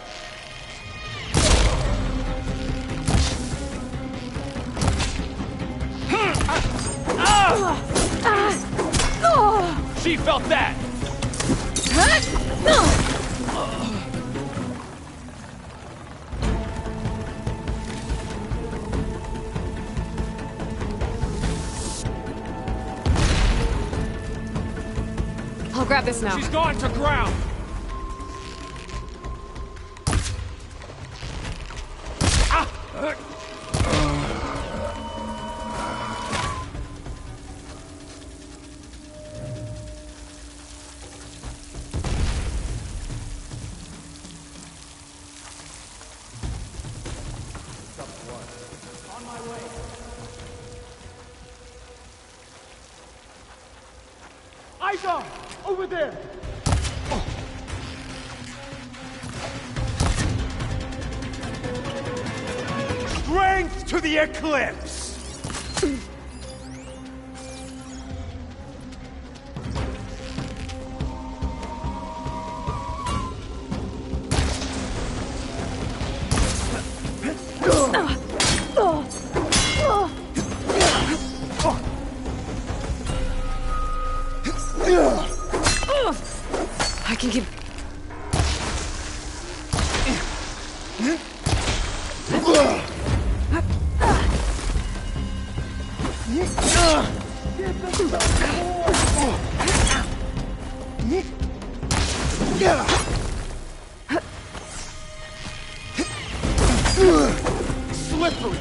She felt that! I'll grab this now. She's gone to ground! Ida! Over there! Strength to the Eclipse! I can keep... Slippery!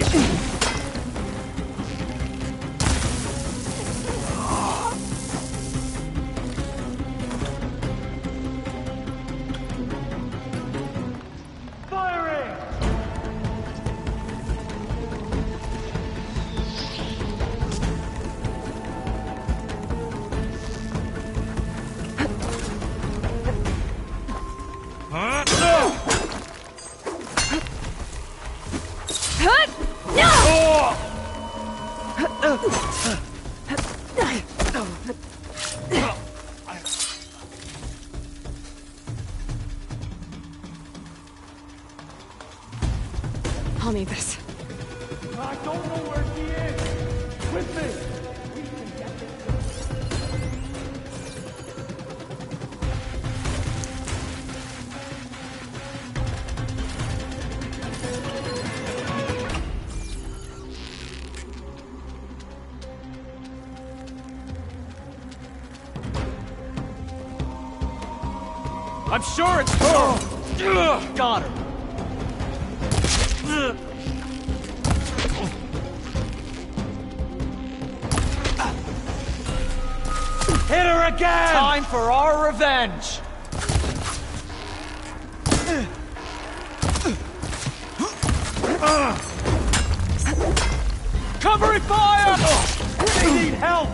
I'll need this. I don't know where he is. With me. We can get I'm sure it's her! Got her. Hit her again! Time for our revenge! Covering fire! They need help!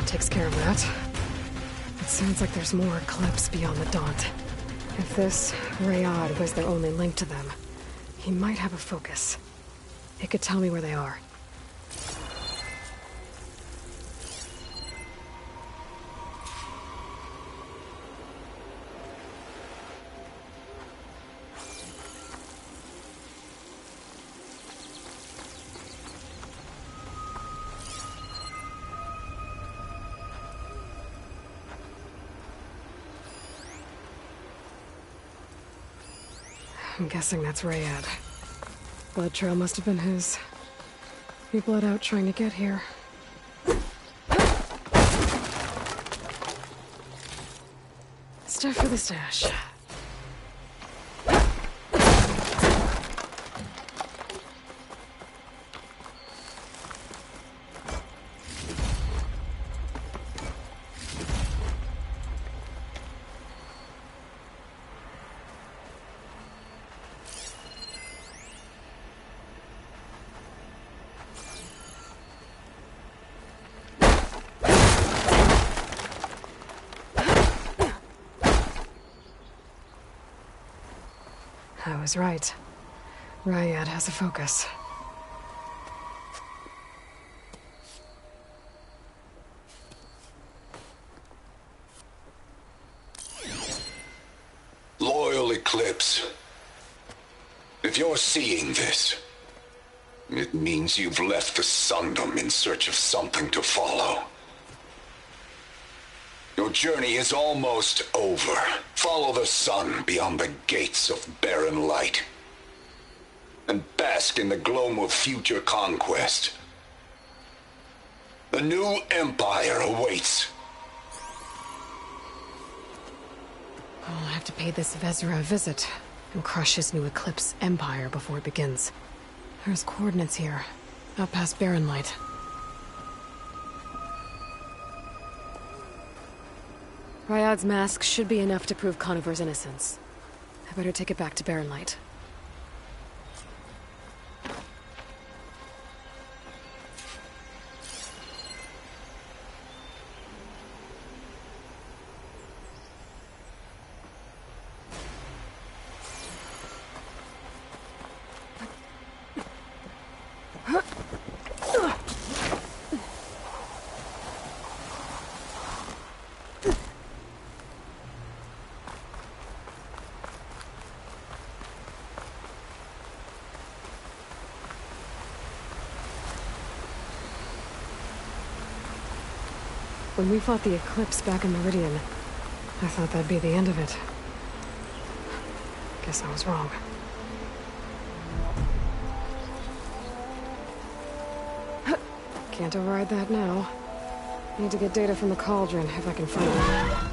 Takes care of that. It sounds like there's more Eclipse beyond the Daunt. If this Rayad was their only link to them, he might have a focus. It could tell me where they are. I'm guessing that's Rayad. Blood trail must have been his. He bled out trying to get here. Stuff for the stash. I was right. Rayad has a focus. Loyal Eclipse, if you're seeing this, it means you've left the Sundom in search of something to follow. Your journey is almost over. Follow the sun beyond the gates of barren light, and bask in the gloam of future conquest. The new empire awaits. I'll have to pay this Vezra a visit and crush his new Eclipse empire before it begins. There's coordinates here, out past Barren Light. Rayad's mask should be enough to prove Conover's innocence. I better take it back to Barren Light. When we fought the Eclipse back in Meridian, I thought that'd be the end of it. Guess I was wrong. Can't override that now. Need to get data from the Cauldron, if I can find it.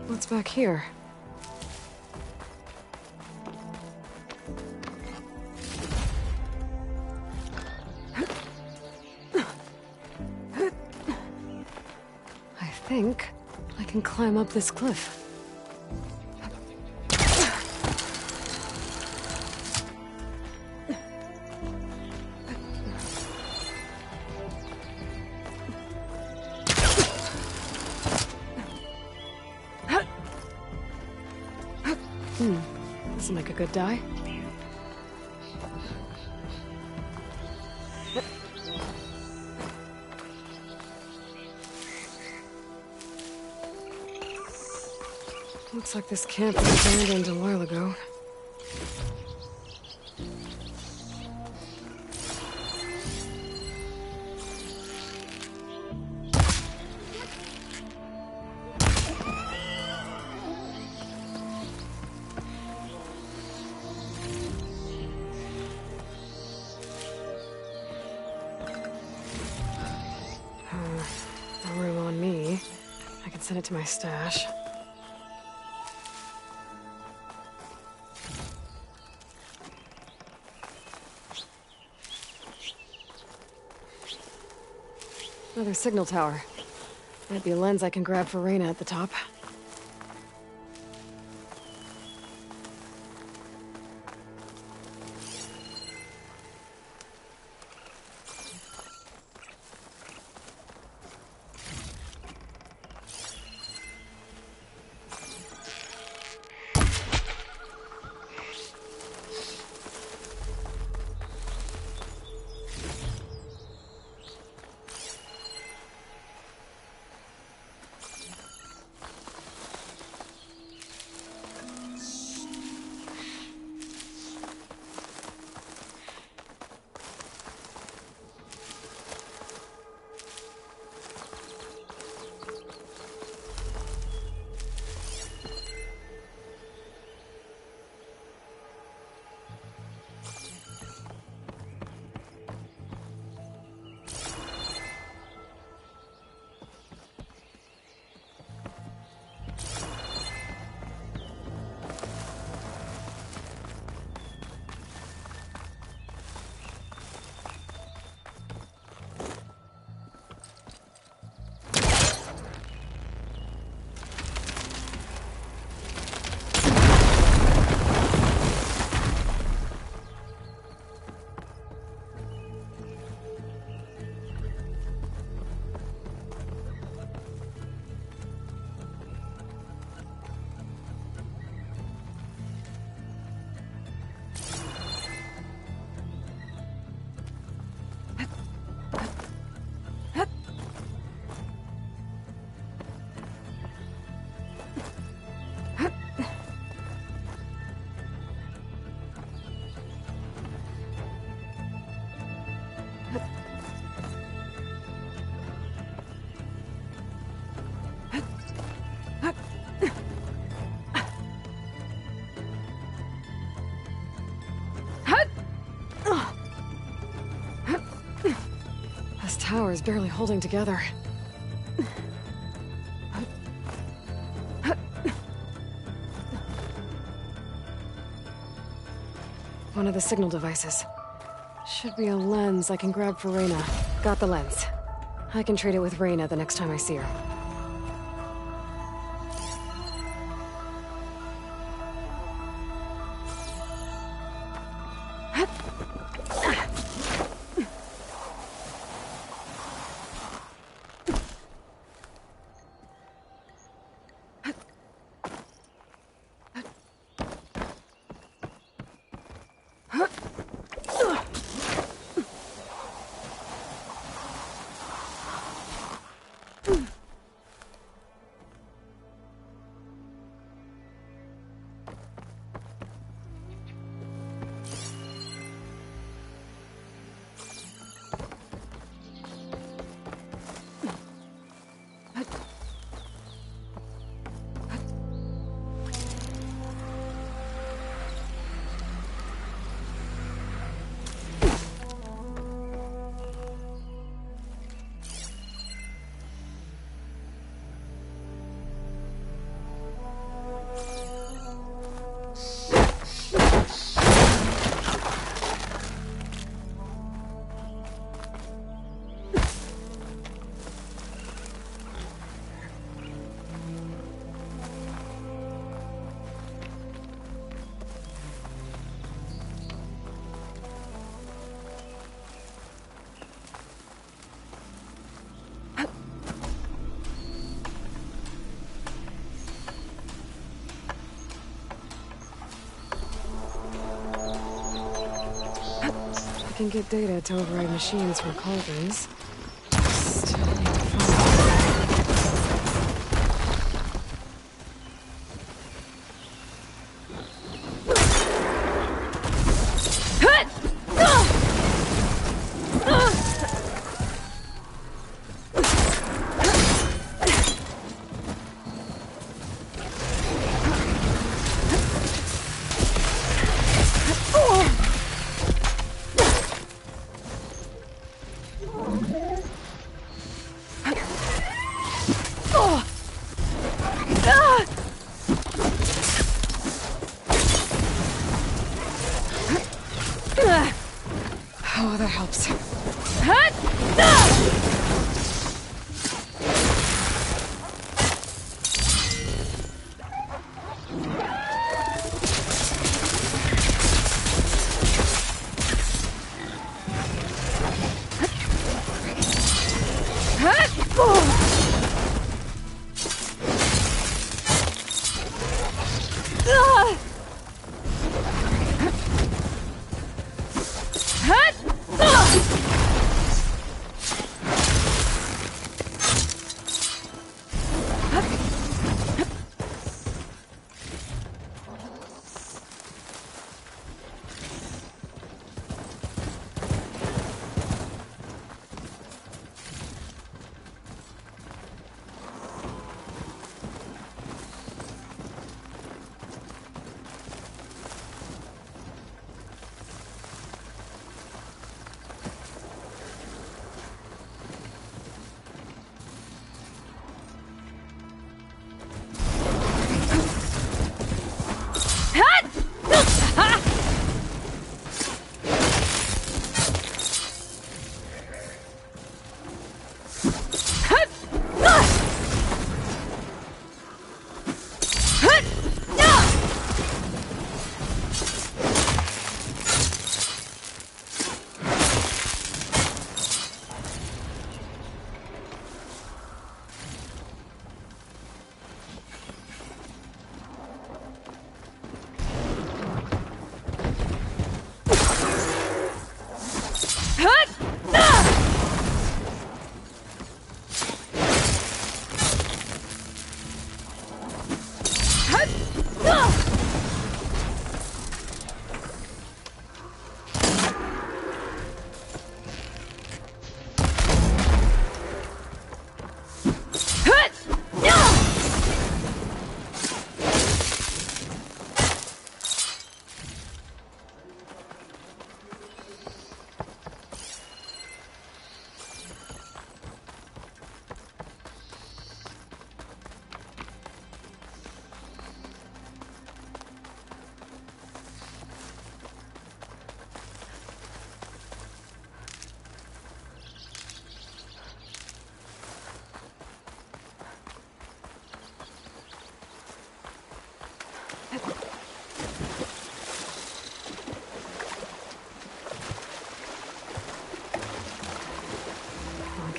What's back here? I think I can climb up this cliff. This'll make a good die. Looks like this camp was abandoned a while ago. No room on me. I can send it to my stash. Another signal tower. Might be a lens I can grab for Reyna at the top. tower is barely holding together. One of the signal devices. Should be a lens I can grab for Reyna. Got the lens. I can trade it with Reyna the next time I see her. I can get data to override machines from cauldrons. Just need to Oh, that helps.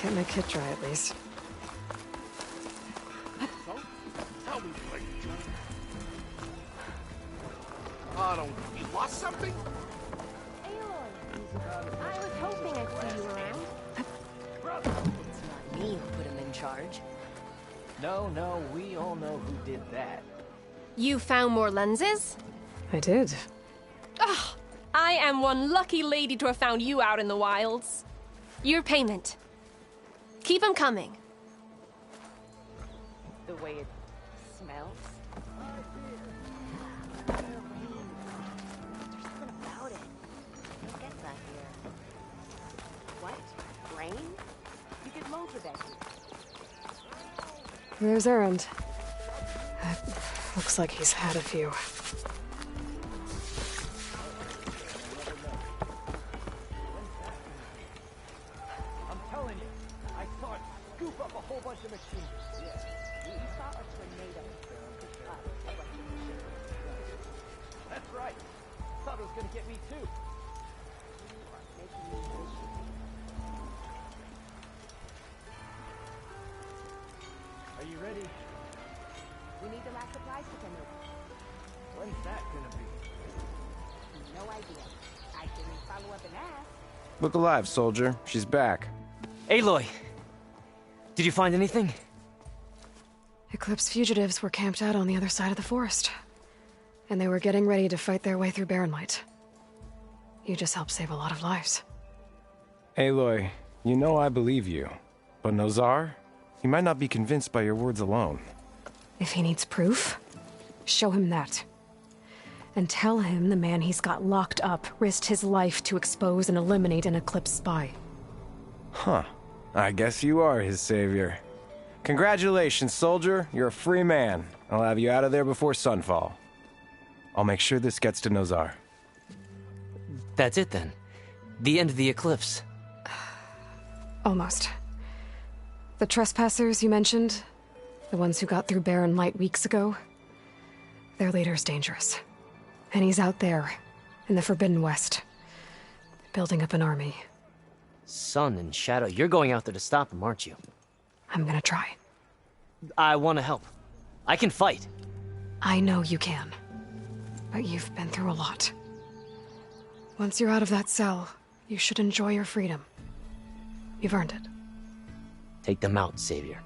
Get my kit dry at least. Tell me what you do. I don't... You lost something? I was hoping I'd see you around. It's not me who put him in charge. No, we all know who did that. You found more lenses? I did. Ugh, I am one lucky lady to have found you out in the wilds. Your payment. Keep them coming. The way it smells. There's something about it. Don't get that here. What? Rain? You get loads of that here. There's Erend. Looks like he's had a few. I'm telling you, I saw it scoop up a whole bunch of machines. Yeah. You saw a tornado. That's right. Thought it was gonna get me too. Are you ready? We need the last supplies to come over. When's that gonna be? No idea. I can follow up and ask. Look alive, soldier. She's back. Aloy! Did you find anything? Eclipse fugitives were camped out on the other side of the forest. And they were getting ready to fight their way through Barren Light. You just helped save a lot of lives. Aloy, you know I believe you. But Nozar? He might not be convinced by your words alone. If he needs proof, show him that. And tell him the man he's got locked up risked his life to expose and eliminate an Eclipse spy. Huh. I guess you are his savior. Congratulations, soldier. You're a free man. I'll have you out of there before sunfall. I'll make sure this gets to Nozar. That's it then. The end of the Eclipse. Almost. The trespassers you mentioned, the ones who got through Barren Light weeks ago, their leader's dangerous. And he's out there, in the Forbidden West, building up an army. Sun and Shadow, you're going out there to stop him, aren't you? I'm gonna try. I want to help. I can fight. I know you can. But you've been through a lot. Once you're out of that cell, you should enjoy your freedom. You've earned it. Take them out, Savior.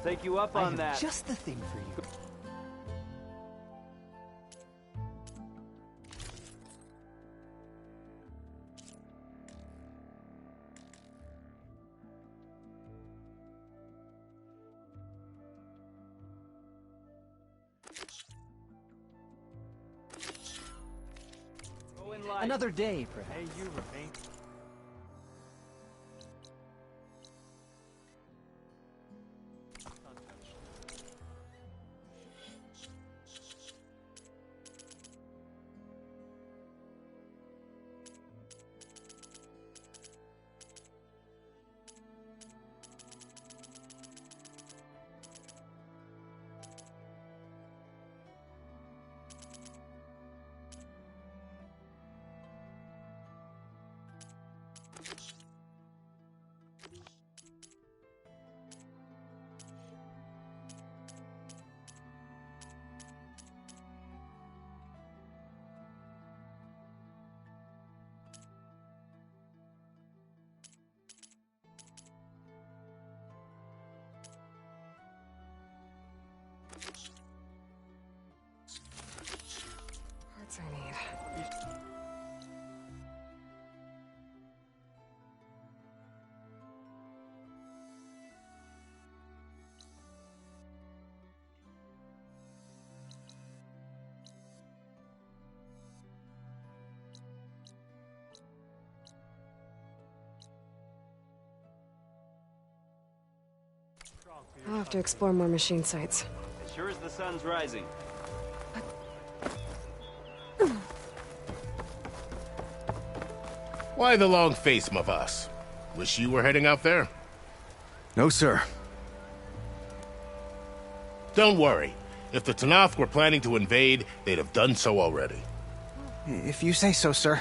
take you up I on have that. just the thing for you. Another day, perhaps. Hey, you remain. Parts I need. I'll have to explore more machine sites. As sure as the sun's rising. Why the long face, Mavas? Wish you were heading out there? No, sir. Don't worry. If the Tenakth were planning to invade, they'd have done so already. If you say so, sir.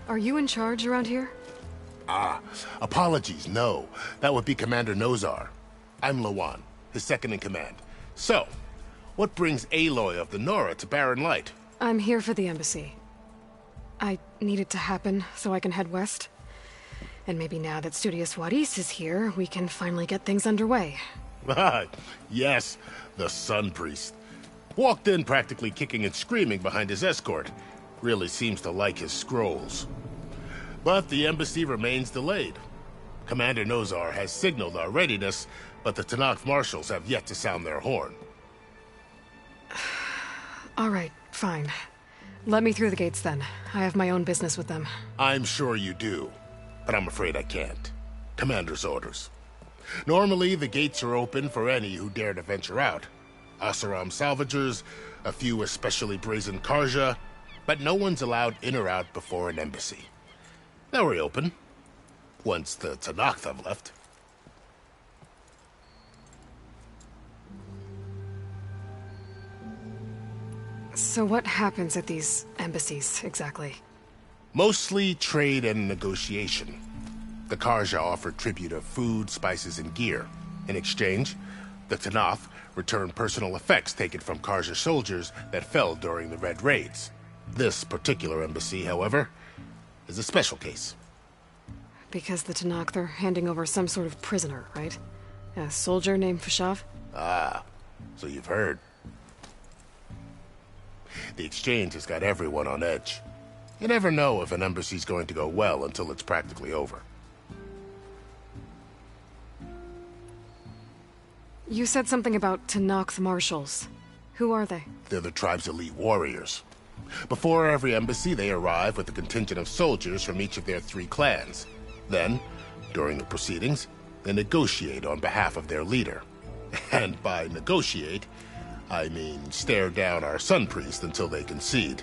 Are you in charge around here? Ah, apologies, no. That would be Commander Nozar. I'm Lawan, his second-in-command. So, what brings Aloy of the Nora to Barren Light? I'm here for the embassy. I need it to happen so I can head west. And maybe now that Studious Wadis is here, we can finally get things underway. Yes, the Sun Priest. Walked in practically kicking and screaming behind his escort. Really seems to like his scrolls. But the embassy remains delayed. Commander Nozar has signaled our readiness, but the Tenakth marshals have yet to sound their horn. All right, fine. Let me through the gates then. I have my own business with them. I'm sure you do, but I'm afraid I can't. Commander's orders. Normally, the gates are open for any who dare to venture out. Asaram salvagers, a few especially brazen Karja, but no one's allowed in or out before an embassy. They'll reopen, once the Tenakth have left. So what happens at these embassies, exactly? Mostly trade and negotiation. The Karja offered tribute of food, spices, and gear. In exchange, the Tenakth returned personal effects taken from Karja soldiers that fell during the Red Raids. This particular embassy, however, is a special case. Because the Tenakth are handing over some sort of prisoner, right? A soldier named Fashav? Ah, so you've heard. The exchange has got everyone on edge. You never know if an embassy's going to go well until it's practically over. You said something about Tenakth marshals. Who are they? They're the tribe's elite warriors. Before every embassy, they arrive with a contingent of soldiers from each of their 3 clans. Then, during the proceedings, they negotiate on behalf of their leader. And by negotiate, I mean stare down our Sun Priest until they concede.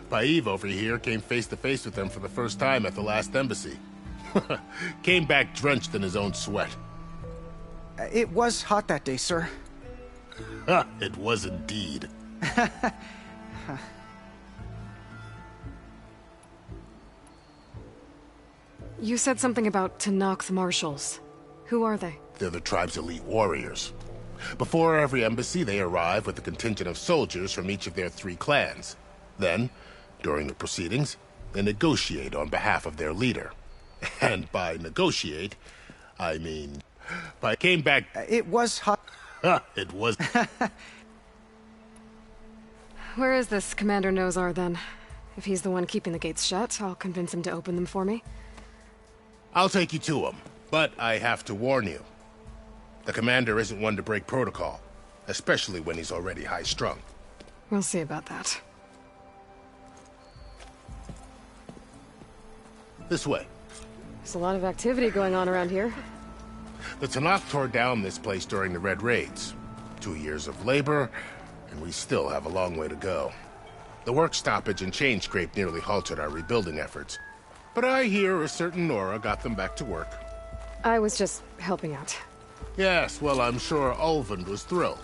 Baev over here came face to face with them for the first time at the last embassy. Came back drenched in his own sweat. It was hot that day, sir. It was indeed. You said something about Tenakth marshals. Who are they? They're the tribe's elite warriors. Before every embassy, they arrive with a contingent of soldiers from each of their 3 clans. Then, during the proceedings, they negotiate on behalf of their leader. And by negotiate, I mean... came back... It was hot... It was... Where is this Commander Nozar, then? If he's the one keeping the gates shut, I'll convince him to open them for me. I'll take you to him, but I have to warn you. The commander isn't one to break protocol, especially when he's already high-strung. We'll see about that. This way. There's a lot of activity going on around here. The Tenakth tore down this place during the Red Raids. 2 years of labor, and we still have a long way to go. The work stoppage and chain scrape nearly halted our rebuilding efforts. But I hear a certain Nora got them back to work. I was just helping out. Yes, well, I'm sure Ulvund was thrilled.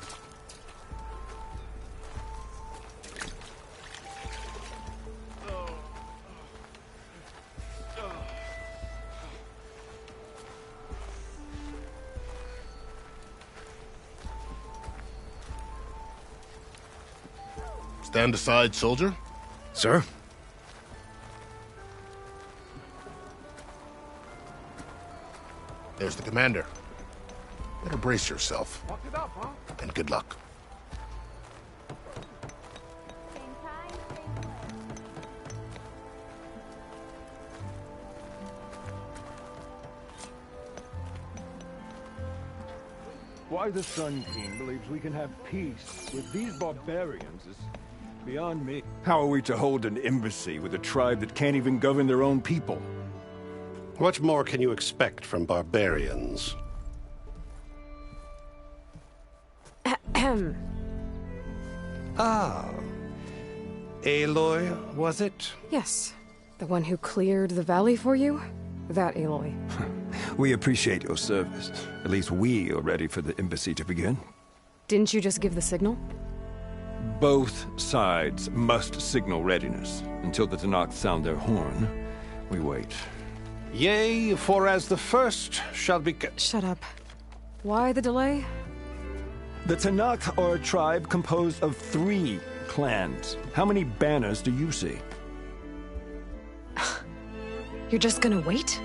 Stand aside, soldier. Sir? There's the commander. Better brace yourself. And good luck. Why the Sun King believes we can have peace with these barbarians is beyond me. How are we to hold an embassy with a tribe that can't even govern their own people? What more can you expect from barbarians? Ahem. Ah. Aloy, was it? Yes. The one who cleared the valley for you? That Aloy. We appreciate your service. At least we are ready for the embassy to begin. Didn't you just give the signal? Both sides must signal readiness. Until the Tenakth sound their horn, we wait. Yea, for as the first shall be... Shut up. Why the delay? The Tenakth are a tribe composed of 3 clans. How many banners do you see? You're just gonna wait?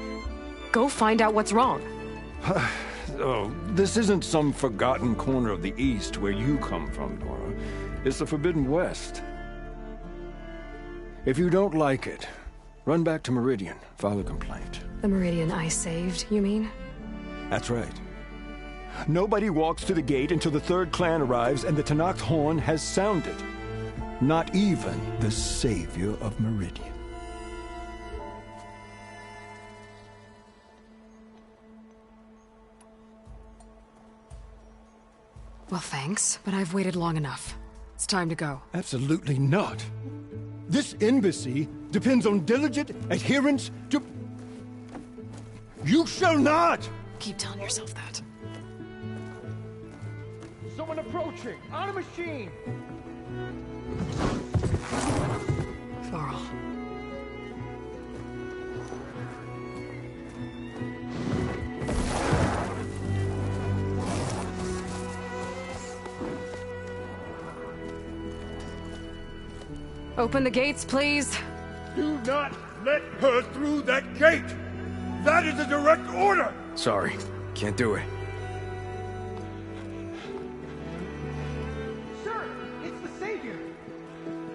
Go find out what's wrong. Oh, this isn't some forgotten corner of the East where you come from, Nora. It's the Forbidden West. If you don't like it, run back to Meridian, file a complaint. The Meridian I saved, you mean? That's right. Nobody walks to the gate until the 3rd clan arrives and the Tenakth horn has sounded. Not even the savior of Meridian. Well, thanks, but I've waited long enough. It's time to go. Absolutely not. This embassy depends on diligent adherence to... You shall not! Keep telling yourself that. Someone approaching! On a machine! Varl. Open the gates, please. Do not let her through that gate! That is a direct order! Sorry, can't do it. Sir, it's the Savior!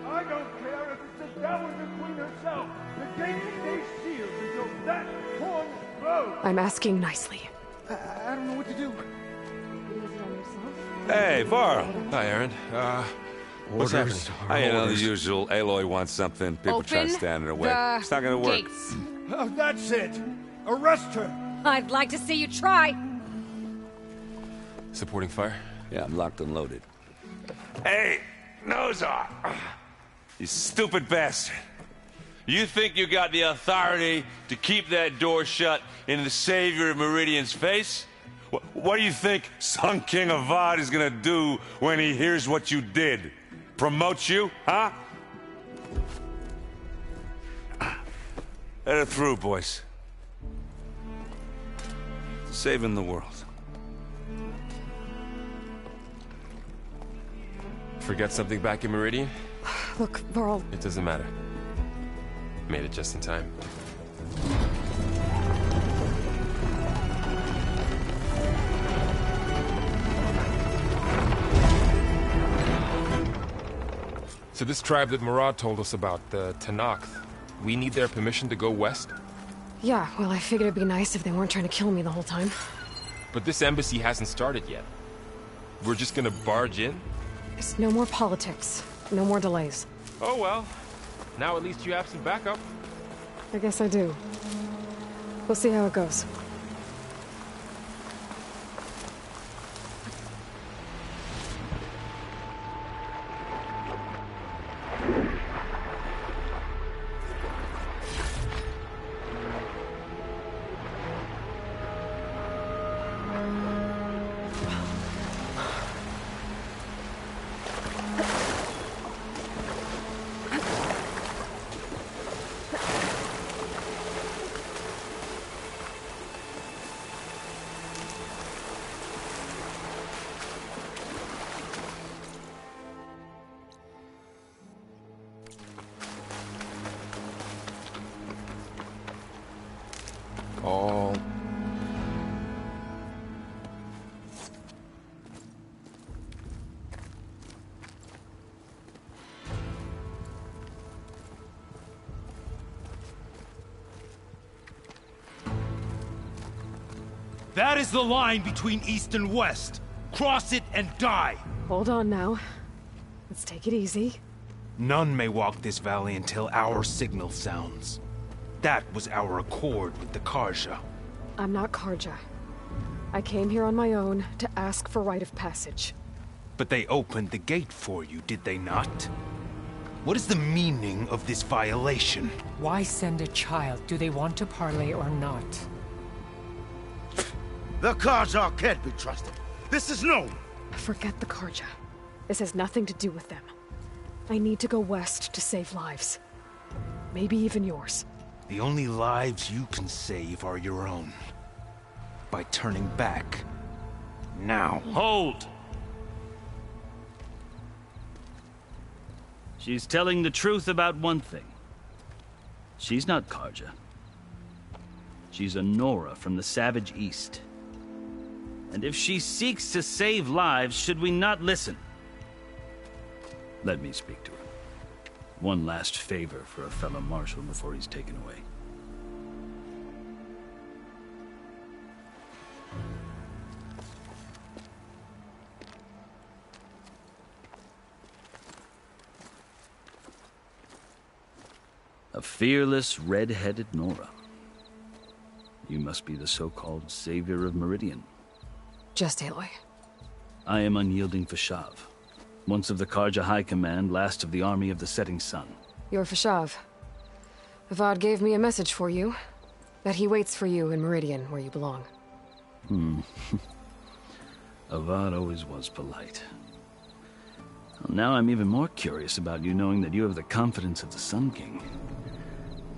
I don't care if it's the Dowager Queen herself! The gate stays sealed until that horn blows! I'm asking nicely. I don't know what to do. Hey, Varl. Hi, Aaron. What's happening? I know the usual. Aloy wants something. People try to Open stand in her way. the It's not gonna work. gates. Oh, that's it! Arrest her! I'd like to see you try. Supporting fire? Yeah, I'm locked and loaded. Hey, Nozar! You stupid bastard. You think you got the authority to keep that door shut in the Savior of Meridian's face? What do you think Sun King Avad is gonna do when he hears what you did? Promote you, huh? Let her through, boys. Saving the world. Forget something back in Meridian? Look, Varl. It doesn't matter. Made it just in time. So this tribe that Murad told us about, the Tenakth, we need their permission to go west? Yeah, well, I figured it'd be nice if they weren't trying to kill me the whole time. But this embassy hasn't started yet. We're just gonna barge in? There's no more politics. No more delays. Oh well. Now at least you have some backup. I guess I do. We'll see how it goes. All... That is the line between East and West. Cross it and die! Hold on now. Let's take it easy. None may walk this valley until our signal sounds. That was our accord with the Carja. I'm not Carja. I came here on my own to ask for rite of passage. But they opened the gate for you, did they not? What is the meaning of this violation? Why send a child? Do they want to parley or not? The Carja can't be trusted. This is known. Forget the Carja. This has nothing to do with them. I need to go west to save lives. Maybe even yours. The only lives you can save are your own. By turning back. Now. Hold! She's telling the truth about one thing. She's not Carja. She's a Nora from the Savage East. And if she seeks to save lives, should we not listen? Let me speak to her. One last favor for a fellow marshal before he's taken away. A fearless, red-headed Nora. You must be the so-called savior of Meridian. Just Aloy. I am Unyielding Fashav. Once of the Carja High Command, last of the army of the Setting Sun. You're Fashav. Avad gave me a message for you. That he waits for you in Meridian, where you belong. Avad always was polite. Well, now I'm even more curious about you knowing that you have the confidence of the Sun King.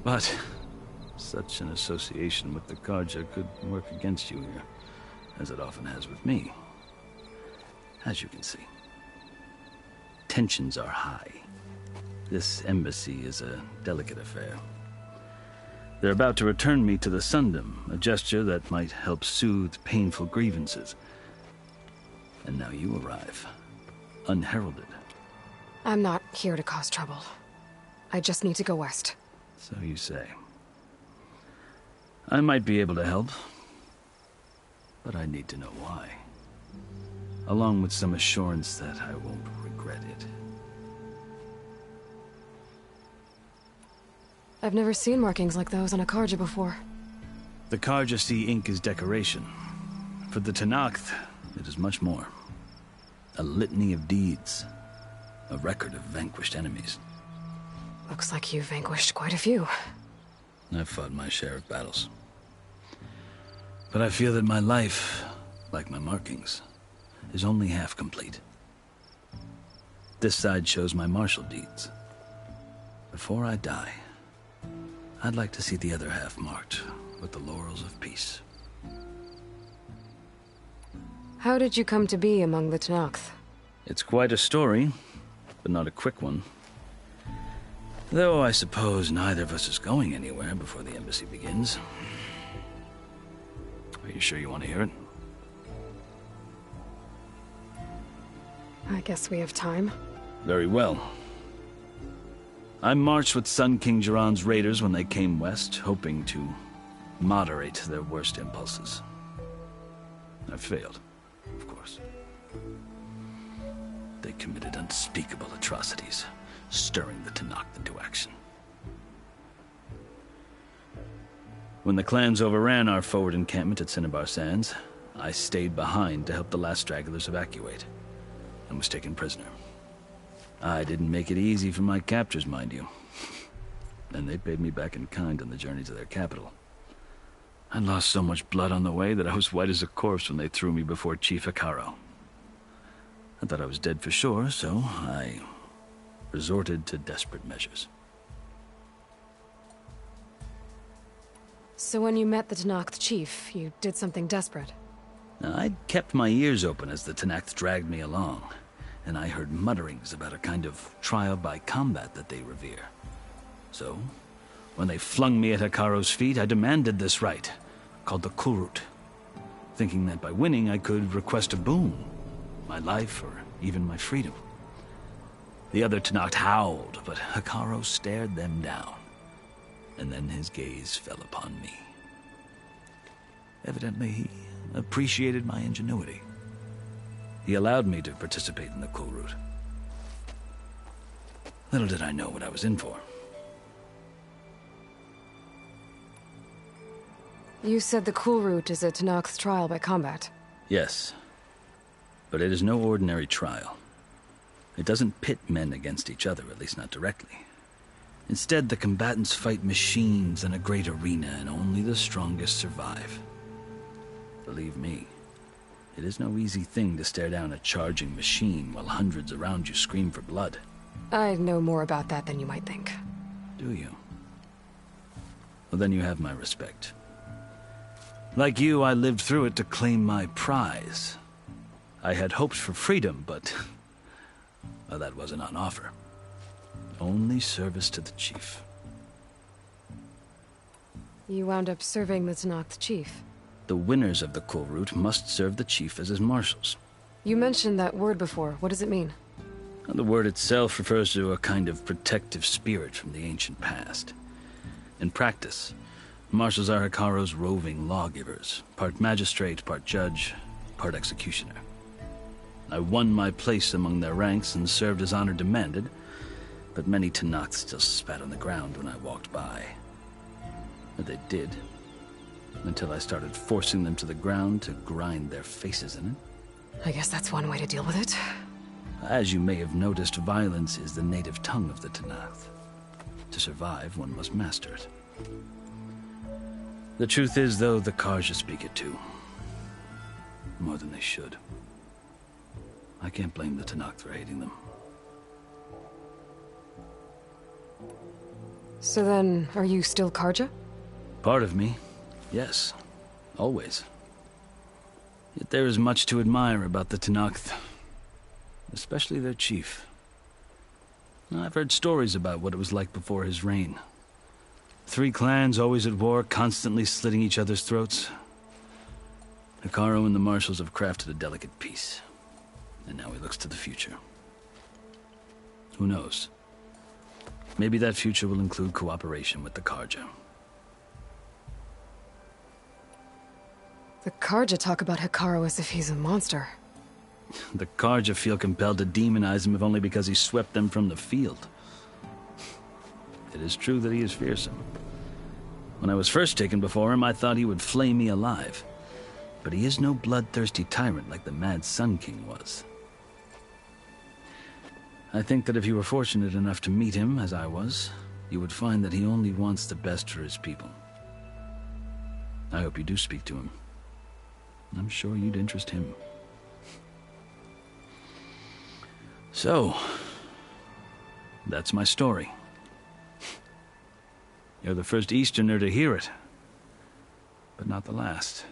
But such an association with the Carja could work against you here, as it often has with me. As you can see. Tensions are high, This embassy is a delicate affair. They're about to return me to the Sundom, a gesture that might help soothe painful grievances. And now you arrive, unheralded. I'm not here to cause trouble. I just need to go west. So you say. I might be able to help, but I need to know why. Along with some assurance that I won't regret it. I've never seen markings like those on a Karja before. The Karja Sea ink is decoration. For the Tenakth, it is much more. A litany of deeds. A record of vanquished enemies. Looks like you've vanquished quite a few. I've fought my share of battles. But I feel that my life, like my markings, is only half complete. This side shows my martial deeds. Before I die, I'd like to see the other half marked with the laurels of peace. How did you come to be among the Tenakth? It's quite a story, but not a quick one. Though I suppose neither of us is going anywhere before the embassy begins. Are you sure you want to hear it? I guess we have time. Very well. I marched with Sun King Jiran's raiders when they came west, hoping to moderate their worst impulses. I failed, of course. They committed unspeakable atrocities, stirring the Tenakth into action. When the clans overran our forward encampment at Cinnabar Sands, I stayed behind to help the last stragglers evacuate, and was taken prisoner. I didn't make it easy for my captors, mind you. And they paid me back in kind on the journey to their capital. I lost so much blood on the way that I was white as a corpse when they threw me before Chief Hekarro. I thought I was dead for sure, so I resorted to desperate measures. So when you met the Tenakth chief, you did something desperate? Now, I'd kept my ears open as the Tenakth dragged me along, and I heard mutterings about a kind of trial by combat that they revere. So, when they flung me at Hekarro's feet, I demanded this right, called the Kulrut, thinking that by winning I could request a boon, my life or even my freedom. The other Tenakth howled, but Hekarro stared them down, and then his gaze fell upon me. Evidently, he appreciated my ingenuity. He allowed me to participate in the Kulrut. Little did I know what I was in for. You said the Kulrut is a Tenakth's trial by combat. Yes, but it is no ordinary trial. It doesn't pit men against each other, at least not directly. Instead, the combatants fight machines in a great arena, and only the strongest survive. Believe me, it is no easy thing to stare down a charging machine while hundreds around you scream for blood. I know more about that than you might think. Do you? Well, then you have my respect. Like you, I lived through it to claim my prize. I had hoped for freedom, but well, that wasn't on offer. Only service to the chief. You wound up serving the Tenakth chief. The winners of the Kulrut must serve the chief as his marshals. You mentioned that word before. What does it mean? The word itself refers to a kind of protective spirit from the ancient past. In practice, marshals are Hekarro's roving lawgivers, part magistrate, part judge, part executioner. I won my place among their ranks and served as honor demanded, but many Tenakth still spat on the ground when I walked by. But they did, until I started forcing them to the ground to grind their faces in it. I guess that's one way to deal with it. As you may have noticed, violence is the native tongue of the Tenakth. To survive, one must master it. The truth is, though, the Karja speak it too. More than they should. I can't blame the Tenakth for hating them. So then, are you still Karja? Part of me, yes. Always. Yet there is much to admire about the Tenakth. Especially their chief. I've heard stories about what it was like before his reign. 3 clans always at war, constantly slitting each other's throats. Hekarro and the Marshals have crafted a delicate peace. And now he looks to the future. Who knows? Maybe that future will include cooperation with the Carja. The Carja talk about Hekarro as if he's a monster. The Carja feel compelled to demonize him if only because he swept them from the field. It is true that he is fearsome. When I was first taken before him, I thought he would flay me alive. But he is no bloodthirsty tyrant like the Mad Sun King was. I think that if you were fortunate enough to meet him, as I was, you would find that he only wants the best for his people. I hope you do speak to him. I'm sure you'd interest him. So, that's my story. You're the first Easterner to hear it, but not the last.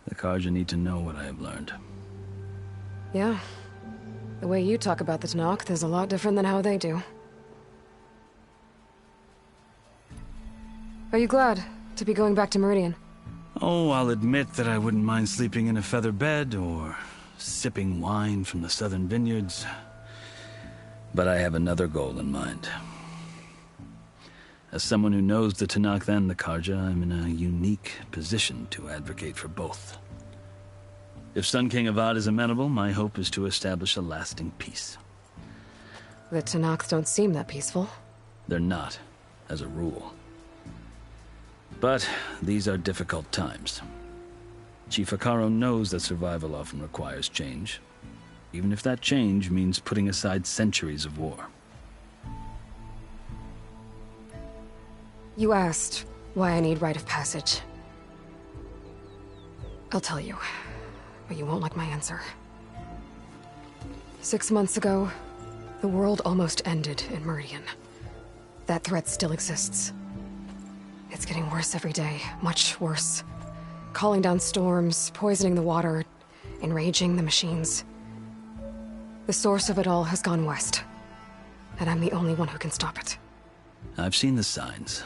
The Carja need to know what I have learned. Yeah. The way you talk about the Tenakth is a lot different than how they do. Are you glad to be going back to Meridian? Oh, I'll admit that I wouldn't mind sleeping in a feather bed or sipping wine from the southern vineyards. But I have another goal in mind. As someone who knows the Tenakth and the Carja, I'm in a unique position to advocate for both. If Sun King Avad is amenable, my hope is to establish a lasting peace. The Tenakth don't seem that peaceful. They're not, as a rule. But these are difficult times. Chief Hekarro knows that survival often requires change, even if that change means putting aside centuries of war. You asked why I need rite of passage. I'll tell you, but you won't like my answer. 6 months ago, the world almost ended in Meridian. That threat still exists. It's getting worse every day, much worse. Calling down storms, poisoning the water, enraging the machines. The source of it all has gone west, and I'm the only one who can stop it. I've seen the signs.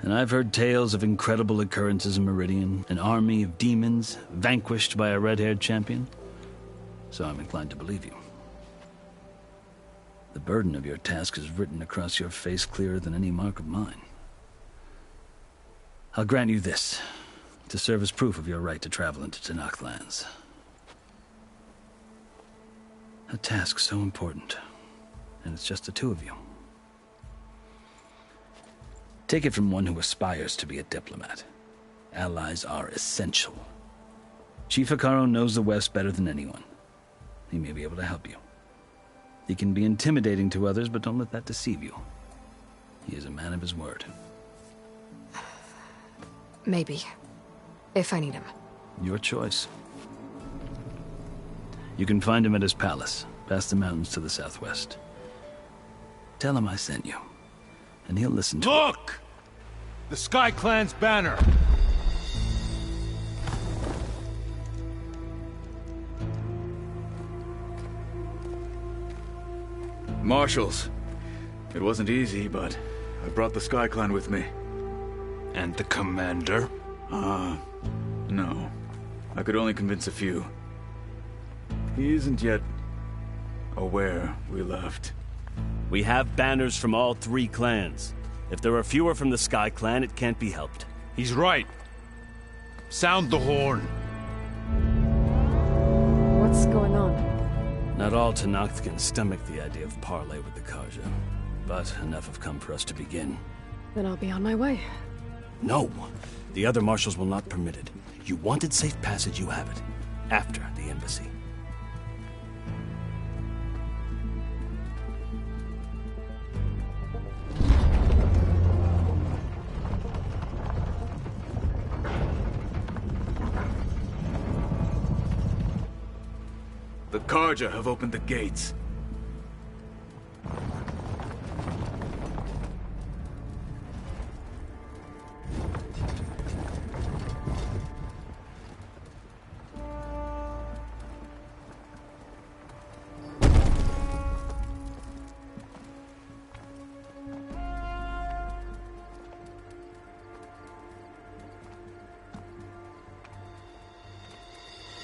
And I've heard tales of incredible occurrences in Meridian, an army of demons vanquished by a red-haired champion. So I'm inclined to believe you. The burden of your task is written across your face clearer than any mark of mine. I'll grant you this, to serve as proof of your right to travel into Tenakth lands. A task so important, and it's just the two of you. Take it from one who aspires to be a diplomat. Allies are essential. Chief Hekarro knows the West better than anyone. He may be able to help you. He can be intimidating to others, but don't let that deceive you. He is a man of his word. Maybe. If I need him. Your choice. You can find him at his palace, past the mountains to the southwest. Tell him I sent you, and he'll listen to Look! The Sky Clan's banner! Marshals. It wasn't easy, but I brought the Sky Clan with me. And the commander? No. I could only convince a few. He isn't yet aware we left. We have banners from all 3 clans. If there are fewer from the Sky Clan, it can't be helped. He's right. Sound the horn. What's going on? Not all Tenakth can stomach the idea of parley with the Carja, but enough have come for us to begin. Then I'll be on my way. No! The other marshals will not permit it. You wanted safe passage, you have it. After the embassy. The Carja have opened the gates.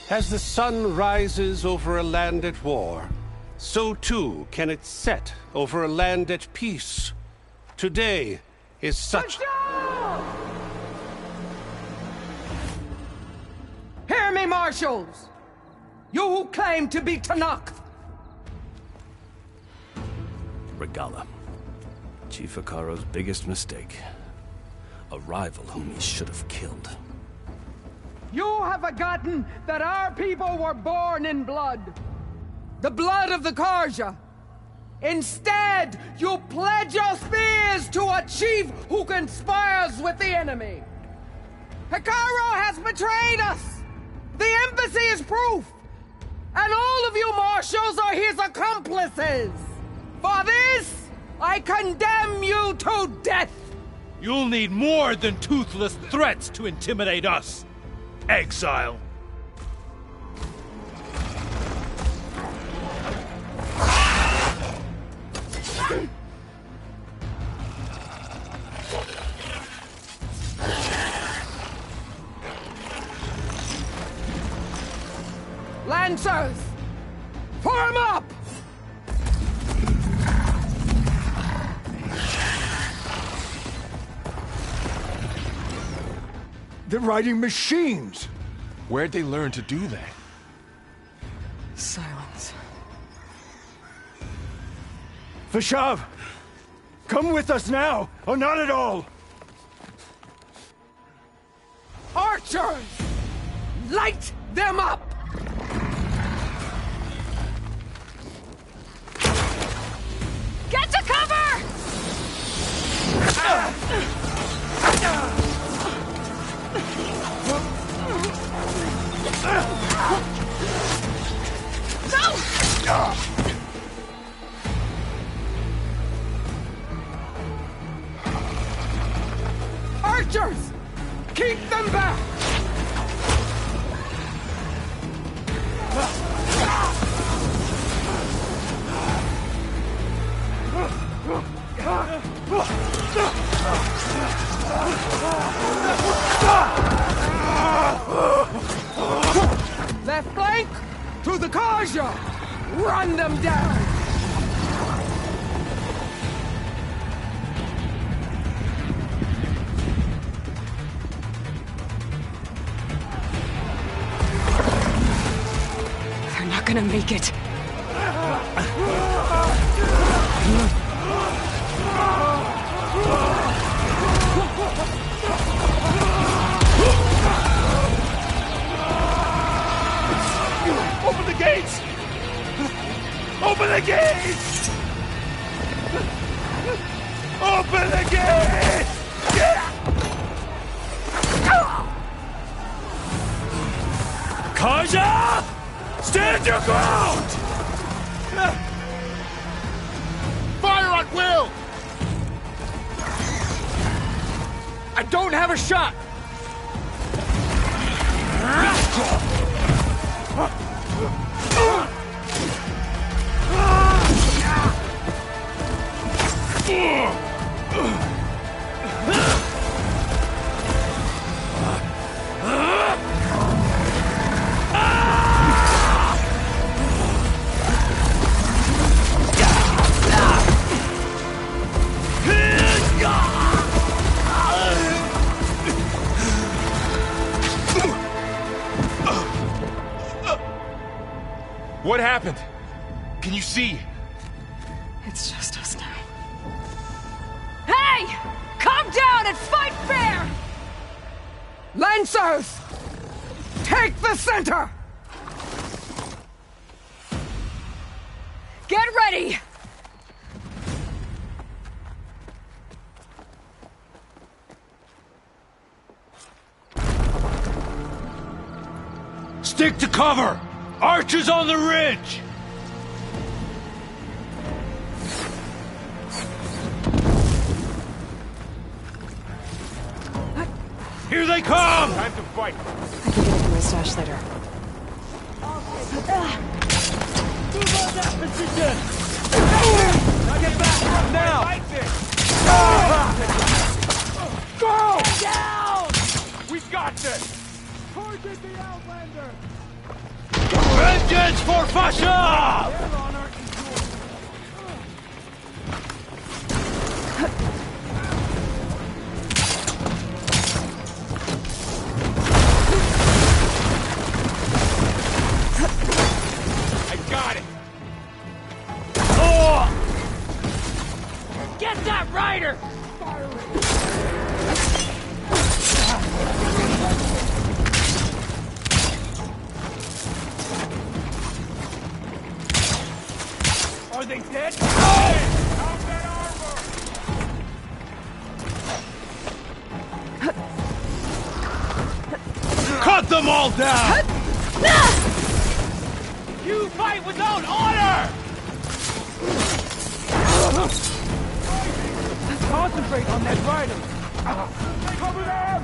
As the sun rises over a land at war, so too can it set over a land at peace. Today is such... Hear me, marshals! You who claim to be Tenakth! Regalla. Chief Hekarro's biggest mistake. A rival whom he should have killed. You have forgotten that our people were born in blood. The blood of the Carja. Instead, you pledge your spears to a chief who conspires with the enemy. Hekarro has betrayed us! The embassy is proof! And all of you marshals are his accomplices! For this, I condemn you to death! You'll need more than toothless threats to intimidate us, exile. Lancers! Form up! They're riding machines! Where'd they learn to do that? Silence. Vashav! Come with us now, or not at all! Archers! Light them up! Get to cover! No! Archers! Keep them back! Left flank to the Carja! Run them down! They're not gonna make it. Open the gates! Open the gates! Open the gates! Carja! Stand your ground! Fire at will! I don't have a shot! What happened? Can you see? It's just us now. Hey! Come down and fight fair! Lancers! Take the center! Get ready! Stick to cover! Archers on the ridge! Here they come! Time to fight. I can get into my stash later. Move on that position! Now get back! Now! Go! Down! We got this! Target the Outlander! Vengeance for Fasha! I got it! Oh! Get that rider! Are they dead? Cut them all down! You fight without honor! Concentrate on that rider. Cover them!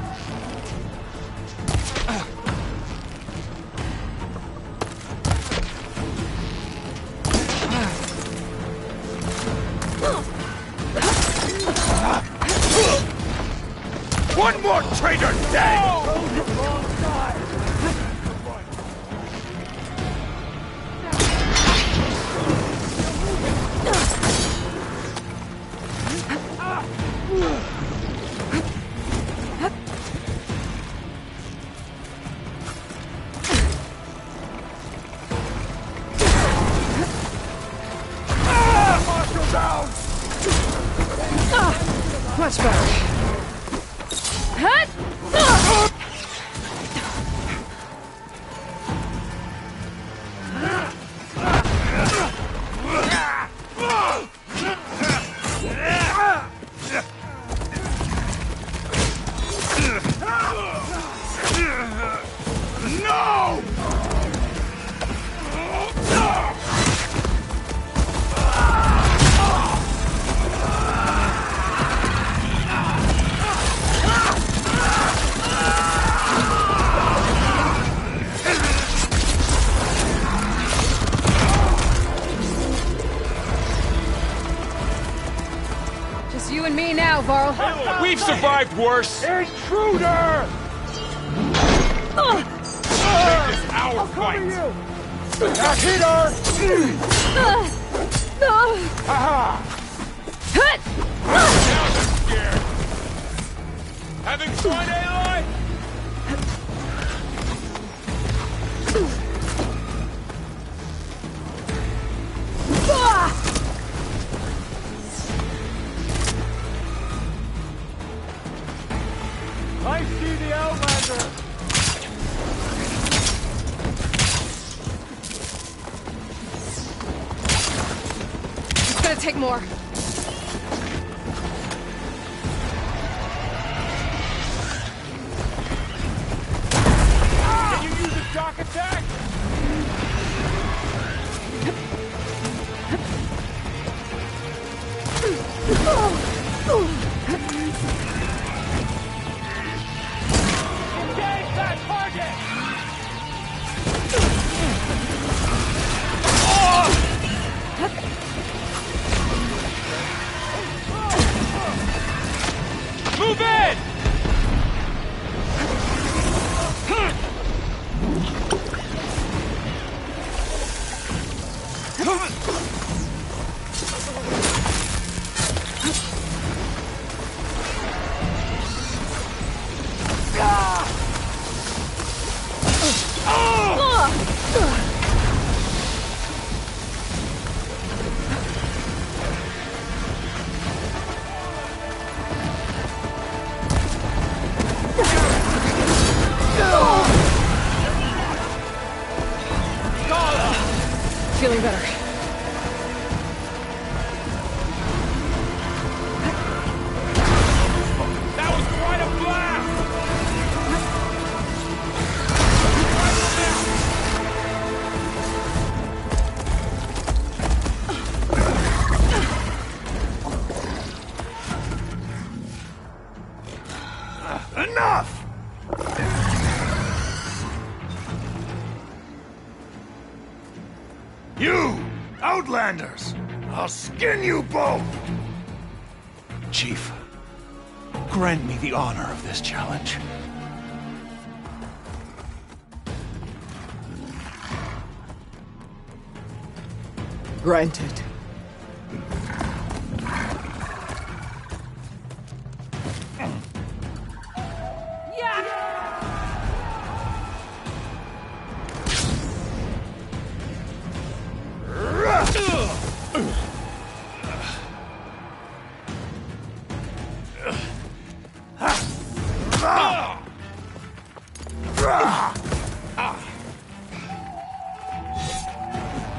One more traitor dead! Much better. No! Just you and me now, Varl. We've survived worse! Intruder! This is our fight! Now hit her! Now they're scared! Having fun, Aloy? I see the Outlander! It's gonna take more. Can you use a shock attack? Engage that target! Move in! Feeling better. That was quite a blast! Enough! You! Outlanders! I'll skin you both! Chief, grant me the honor of this challenge. Granted.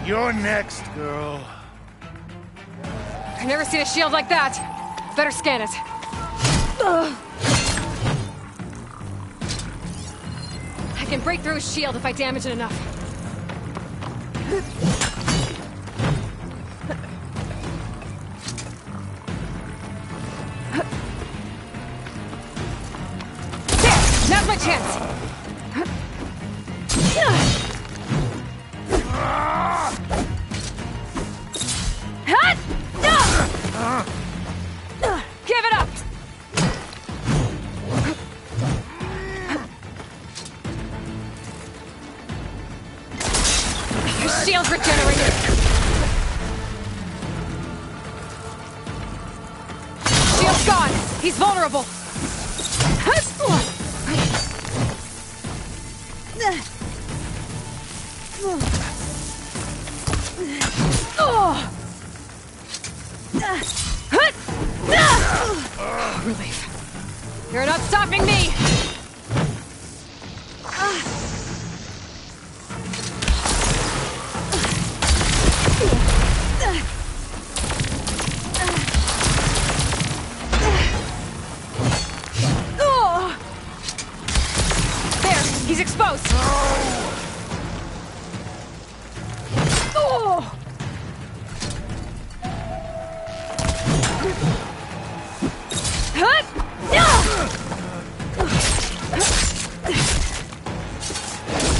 You're next, girl. I've never seen a shield like that. Better scan it. I can break through his shield if I damage it enough. There! Now's my chance! Give it up! His shield's regenerated! Shield's gone! He's vulnerable! Relief. You're not stopping me! There, he's exposed!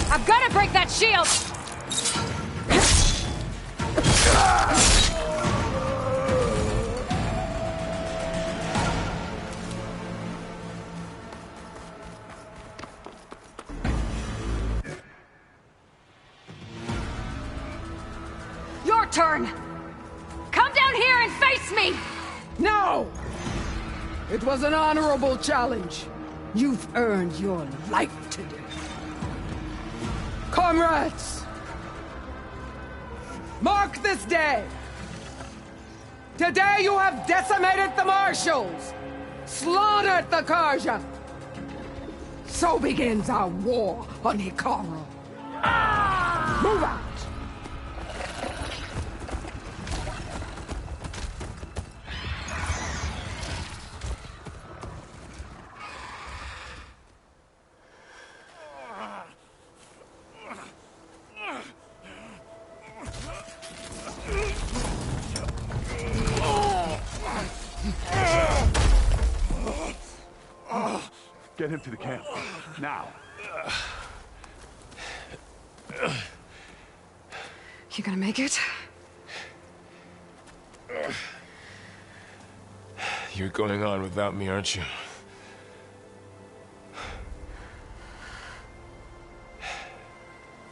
I've got to break that shield! Your turn! Come down here and face me! No! It was an honorable challenge. You've earned your life today. Comrades! Mark this day! Today you have decimated the Marshals! Slaughtered the Carja! So begins our war on Hekarro. Move out! Get him to the camp. Now. You gonna make it? You're going on without me, aren't you?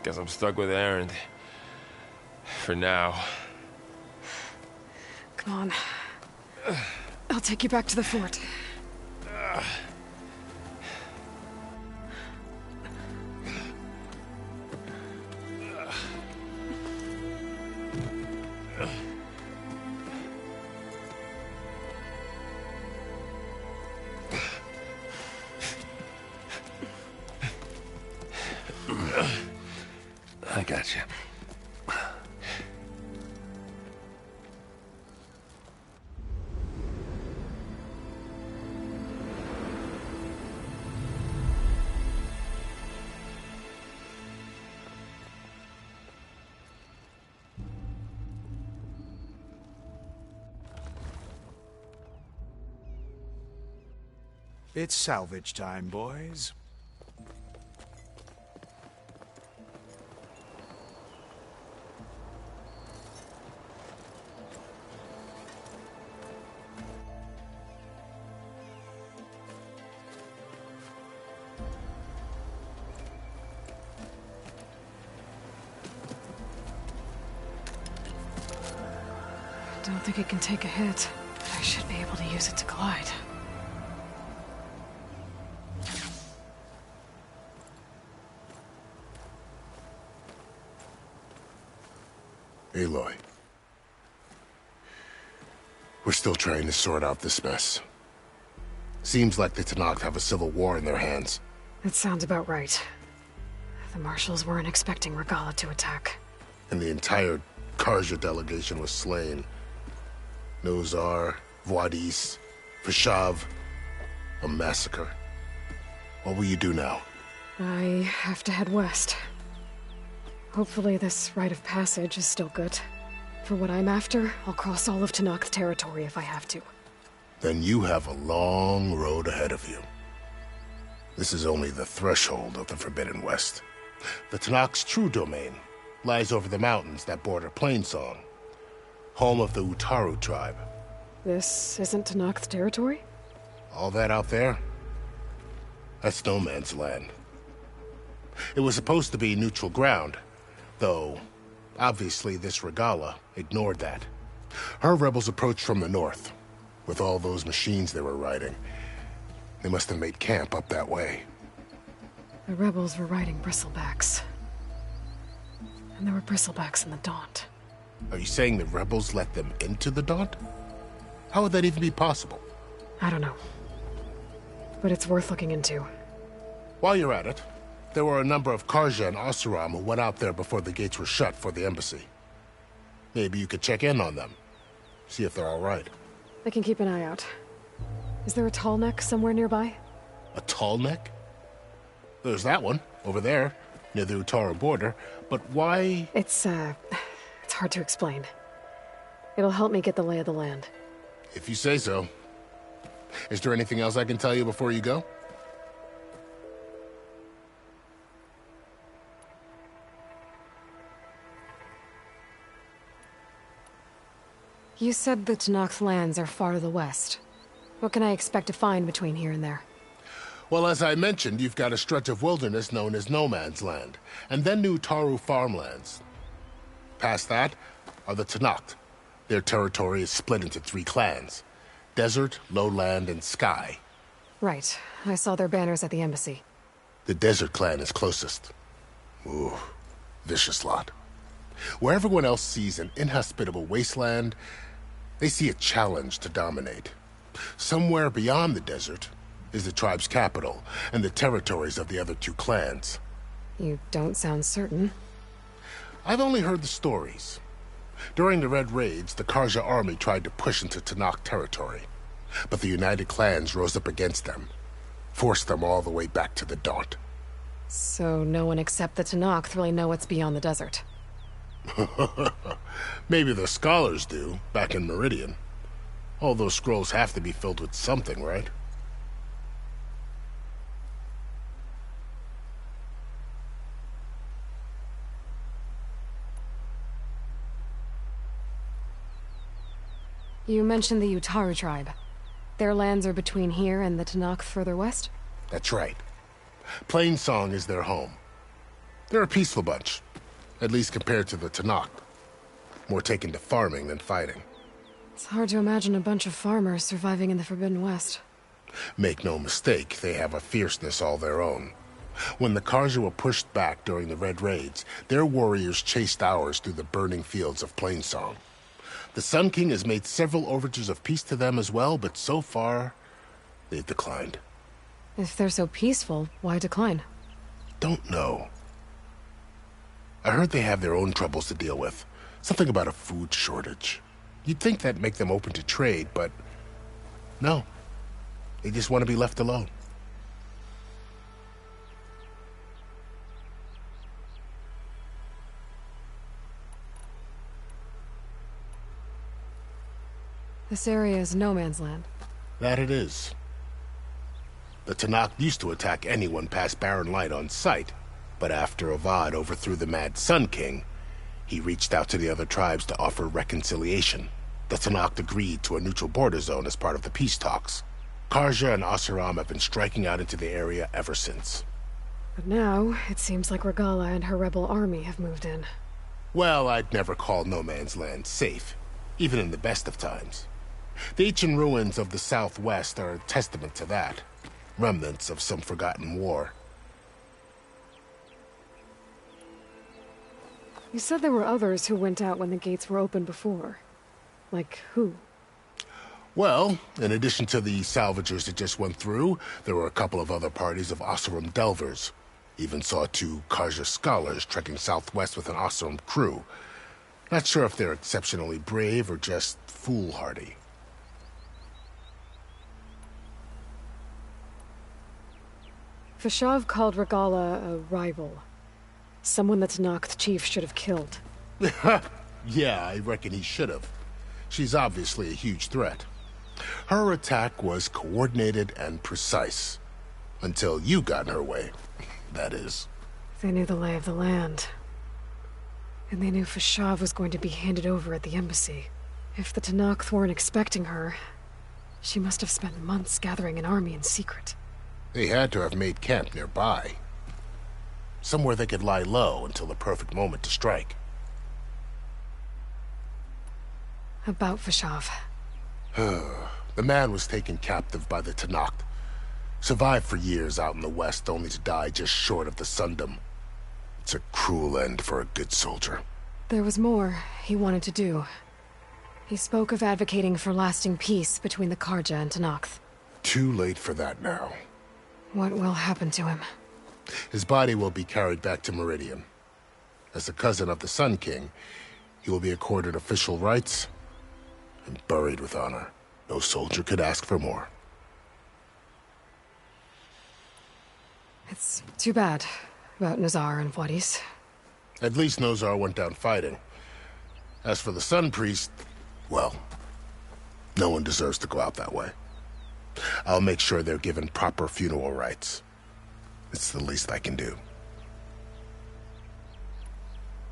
Guess I'm stuck with Erend. For now. Come on. I'll take you back to the fort. I got you. It's salvage time, boys. Don't think it can take a hit, but I should be able to use it to glide. Aloy. We're still trying to sort out this mess. Seems like the Tenakth have a civil war in their hands. That sounds about right. The Marshals weren't expecting Regalla to attack. And the entire Carja delegation was slain. Nozar, Vuadis, Vashav. A massacre. What will you do now? I have to head west. Hopefully this rite of passage is still good. For what I'm after, I'll cross all of Tenakth territory if I have to. Then you have a long road ahead of you. This is only the threshold of the Forbidden West. The Tenakth's true domain lies over the mountains that border Plainsong, home of the Utaru tribe. This isn't Tenakth territory? All that out there? That's no man's land. It was supposed to be neutral ground, though obviously this Regalla ignored that. Her rebels approached from the north, with all those machines they were riding. They must have made camp up that way. The rebels were riding bristlebacks. And there were bristlebacks in the Daunt. Are you saying the rebels let them into the Daunt? How would that even be possible? I don't know. But it's worth looking into. While you're at it, there were a number of Carja and Oseram who went out there before the gates were shut for the embassy. Maybe you could check in on them. See if they're all right. I can keep an eye out. Is there a tall neck somewhere nearby? A tall neck? There's that one, over there, near the Utaru border. But why? It's hard to explain. It'll help me get the lay of the land. If you say so. Is there anything else I can tell you before you go? You said the Tenakth lands are far to the west. What can I expect to find between here and there? Well, as I mentioned, you've got a stretch of wilderness known as No Man's Land, and then the Utaru farmlands. Past that are the Tenakth. Their territory is split into 3 clans: Desert, Lowland, and Sky. Right. I saw their banners at the embassy. The Desert clan is closest. Ooh, vicious lot. Where everyone else sees an inhospitable wasteland, they see a challenge to dominate. Somewhere beyond the desert is the tribe's capital and the territories of the other 2 clans. You don't sound certain. I've only heard the stories. During the Red Raids, the Carja army tried to push into Tenakth territory, but the United Clans rose up against them, forced them all the way back to the Daunt. So no one except the Tenakth really know what's beyond the desert. Maybe the scholars do, back in Meridian. All those scrolls have to be filled with something, right? You mentioned the Utaru tribe. Their lands are between here and the Tenakth further west? That's right. Plainsong is their home. They're a peaceful bunch, at least compared to the Tenakth. More taken to farming than fighting. It's hard to imagine a bunch of farmers surviving in the Forbidden West. Make no mistake, they have a fierceness all their own. When the Carja were pushed back during the Red Raids, their warriors chased ours through the burning fields of Plainsong. The Sun King has made several overtures of peace to them as well, but so far, they've declined. If they're so peaceful, why decline? Don't know. I heard they have their own troubles to deal with. Something about a food shortage. You'd think that'd make them open to trade, but no. They just want to be left alone. This area is no man's land. That it is. The Tenakth used to attack anyone past Barren Light on sight, but after Avad overthrew the Mad Sun King, he reached out to the other tribes to offer reconciliation. The Tenakth agreed to a neutral border zone as part of the peace talks. Carja and Oseram have been striking out into the area ever since. But now, it seems like Regalla and her rebel army have moved in. Well, I'd never call No Man's Land safe. even in the best of times. The ancient ruins of the Southwest are a testament to that. Remnants of some forgotten war. You said there were others who went out when the gates were open before. Like who? Well, in addition to the salvagers that just went through, there were a couple of other parties of Oseram delvers. Even saw 2 Carja scholars trekking southwest with an Oseram crew. Not sure if they're exceptionally brave or just foolhardy. Fashav called Regalla a rival. Someone that Tenakth chief should have killed. Yeah, I reckon he should have. She's obviously a huge threat. Her attack was coordinated and precise. Until you got in her way, that is. They knew the lay of the land. And they knew Fashav was going to be handed over at the embassy. If the Tenakth weren't expecting her, she must have spent months gathering an army in secret. They had to have made camp nearby. Somewhere they could lie low until the perfect moment to strike. About Fashav. The man was taken captive by the Tenakth. Survived for years out in the west, only to die just short of the Sundom. It's a cruel end for a good soldier. There was more he wanted to do. He spoke of advocating for lasting peace between the Carja and Tenakth. Too late for that now. What will happen to him? His body will be carried back to Meridian. As a cousin of the Sun King, he will be accorded official rights and buried with honor. No soldier could ask for more. It's too bad about Nazar and Wadis. At least Nozar went down fighting. As for the Sun Priest, well, no one deserves to go out that way. I'll make sure they're given proper funeral rites. It's the least I can do.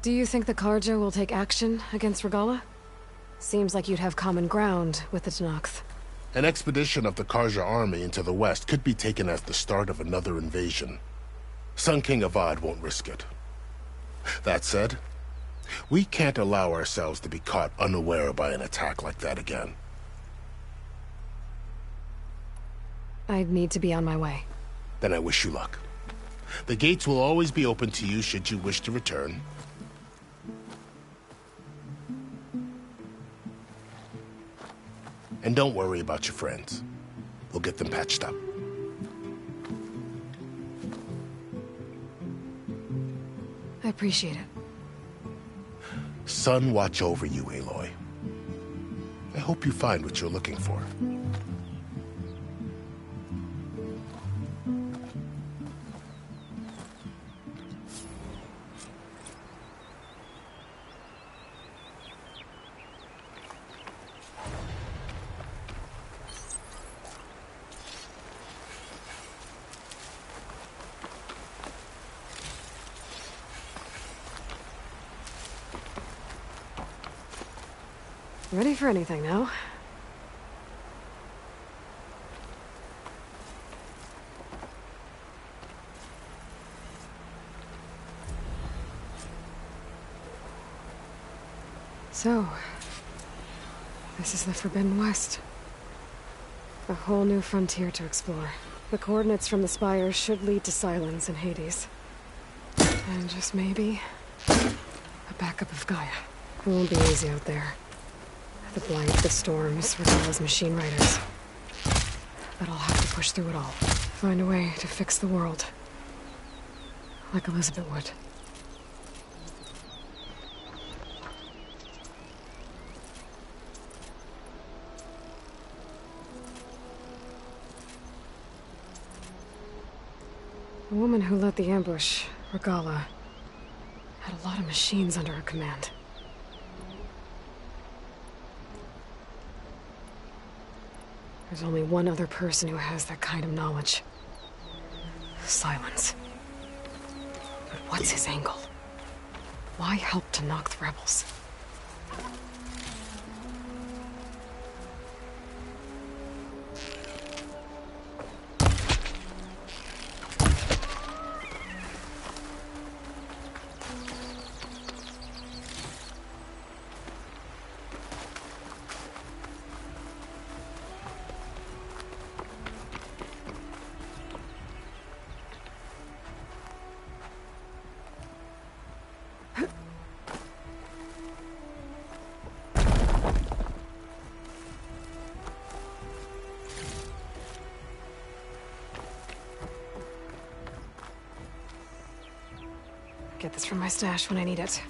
Do you think the Carja will take action against Regalla? Seems like you'd have common ground with the Tenakth. An expedition of the Carja army into the west could be taken as the start of another invasion. Sun King Avad won't risk it. That said, we can't allow ourselves to be caught unaware by an attack like that again. I'd need to be on my way. Then I wish you luck. The gates will always be open to you should you wish to return. And don't worry about your friends. We'll get them patched up. I appreciate it. Sun watch over you, Aloy. I hope you find what you're looking for. Ready for anything now. So, this is the Forbidden West. A whole new frontier to explore. The coordinates from the spires should lead to Silence and Hades. And just maybe, a backup of Gaia. It won't be easy out there. The blight, the storms, Regalla's machine riders. But I'll have to push through it all. Find a way to fix the world. Like Elizabeth would. The woman who led the ambush, Regalla, had a lot of machines under her command. There's only one other person who has that kind of knowledge. Silence. But what's his angle? Why help Tenakth rebels? get this from my stash when I need it.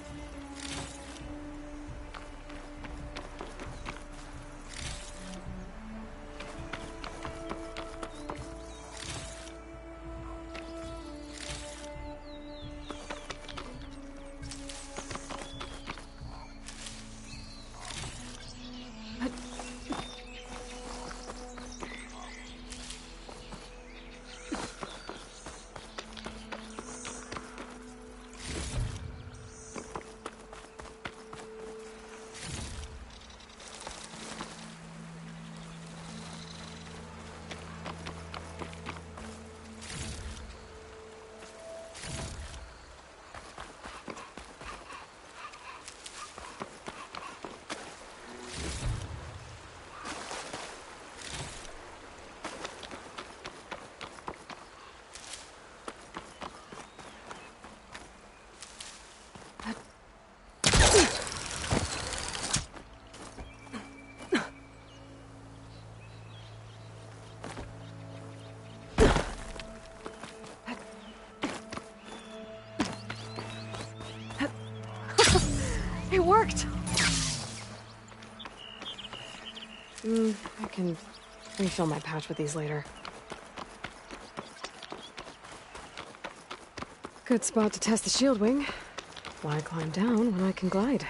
It worked! I can refill my pouch with these later. Good spot to test the shield wing. Why climb down when I can glide?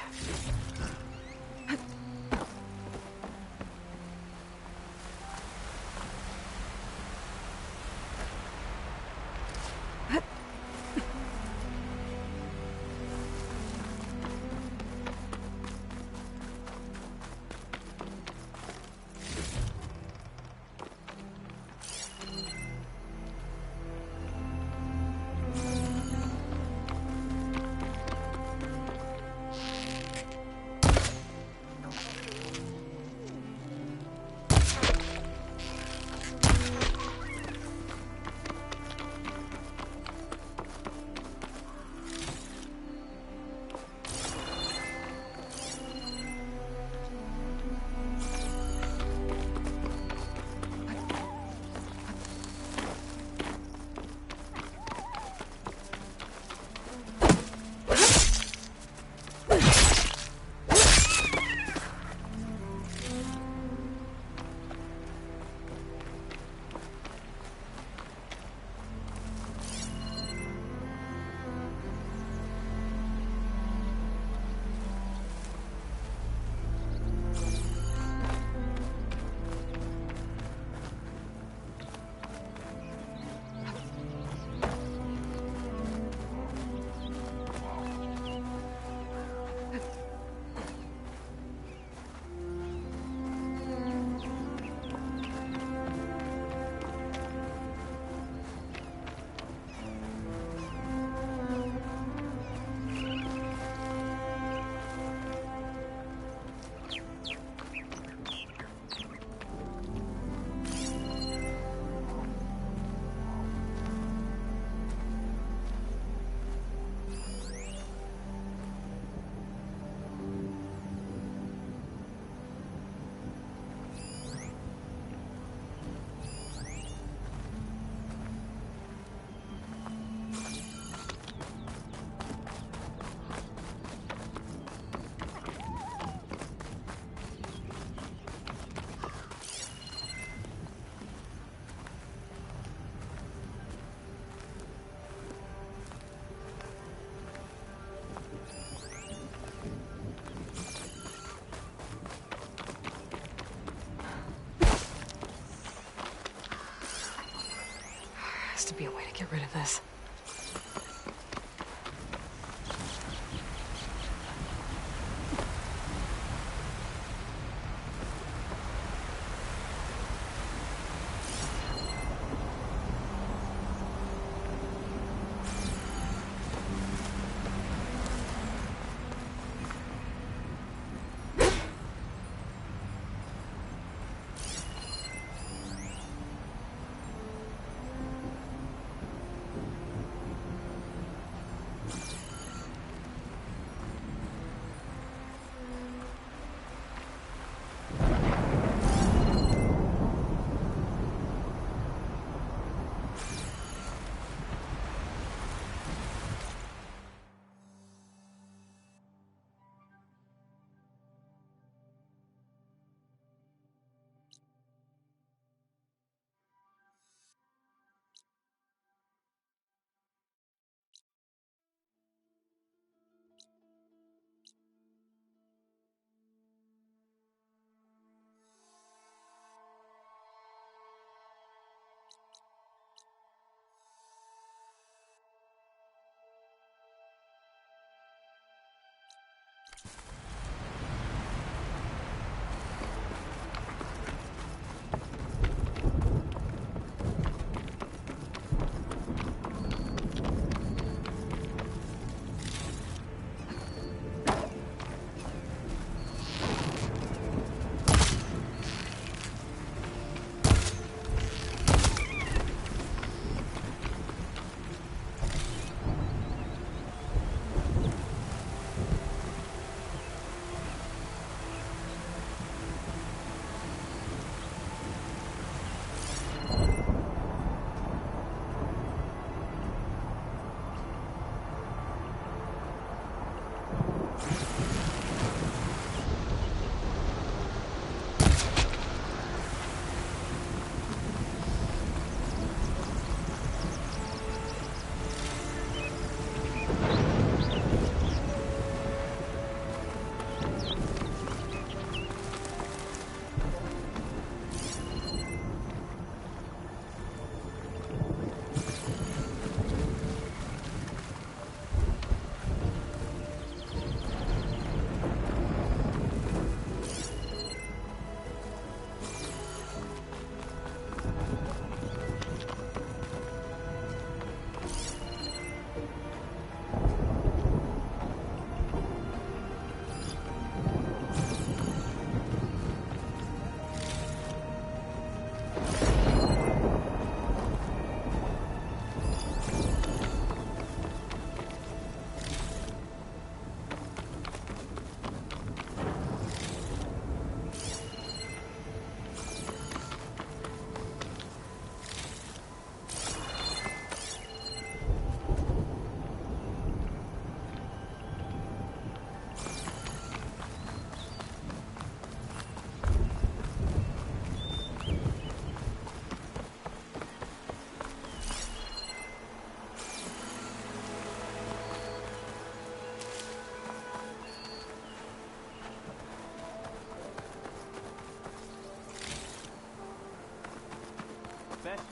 Has to be a way to get rid of this.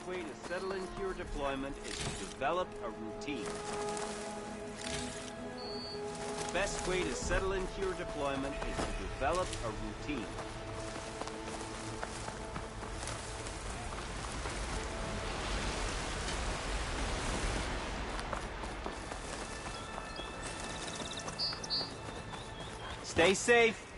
way to settle into your deployment is to develop a routine. The best way to settle into your deployment is to develop a routine. Stay safe.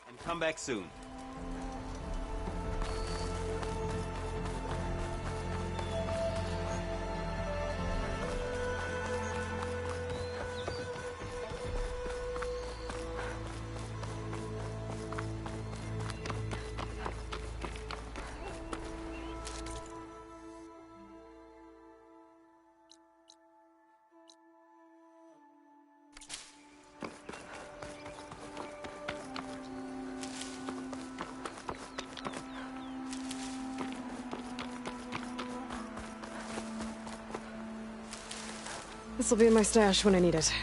And come back soon. This'll be in my stash when I need it.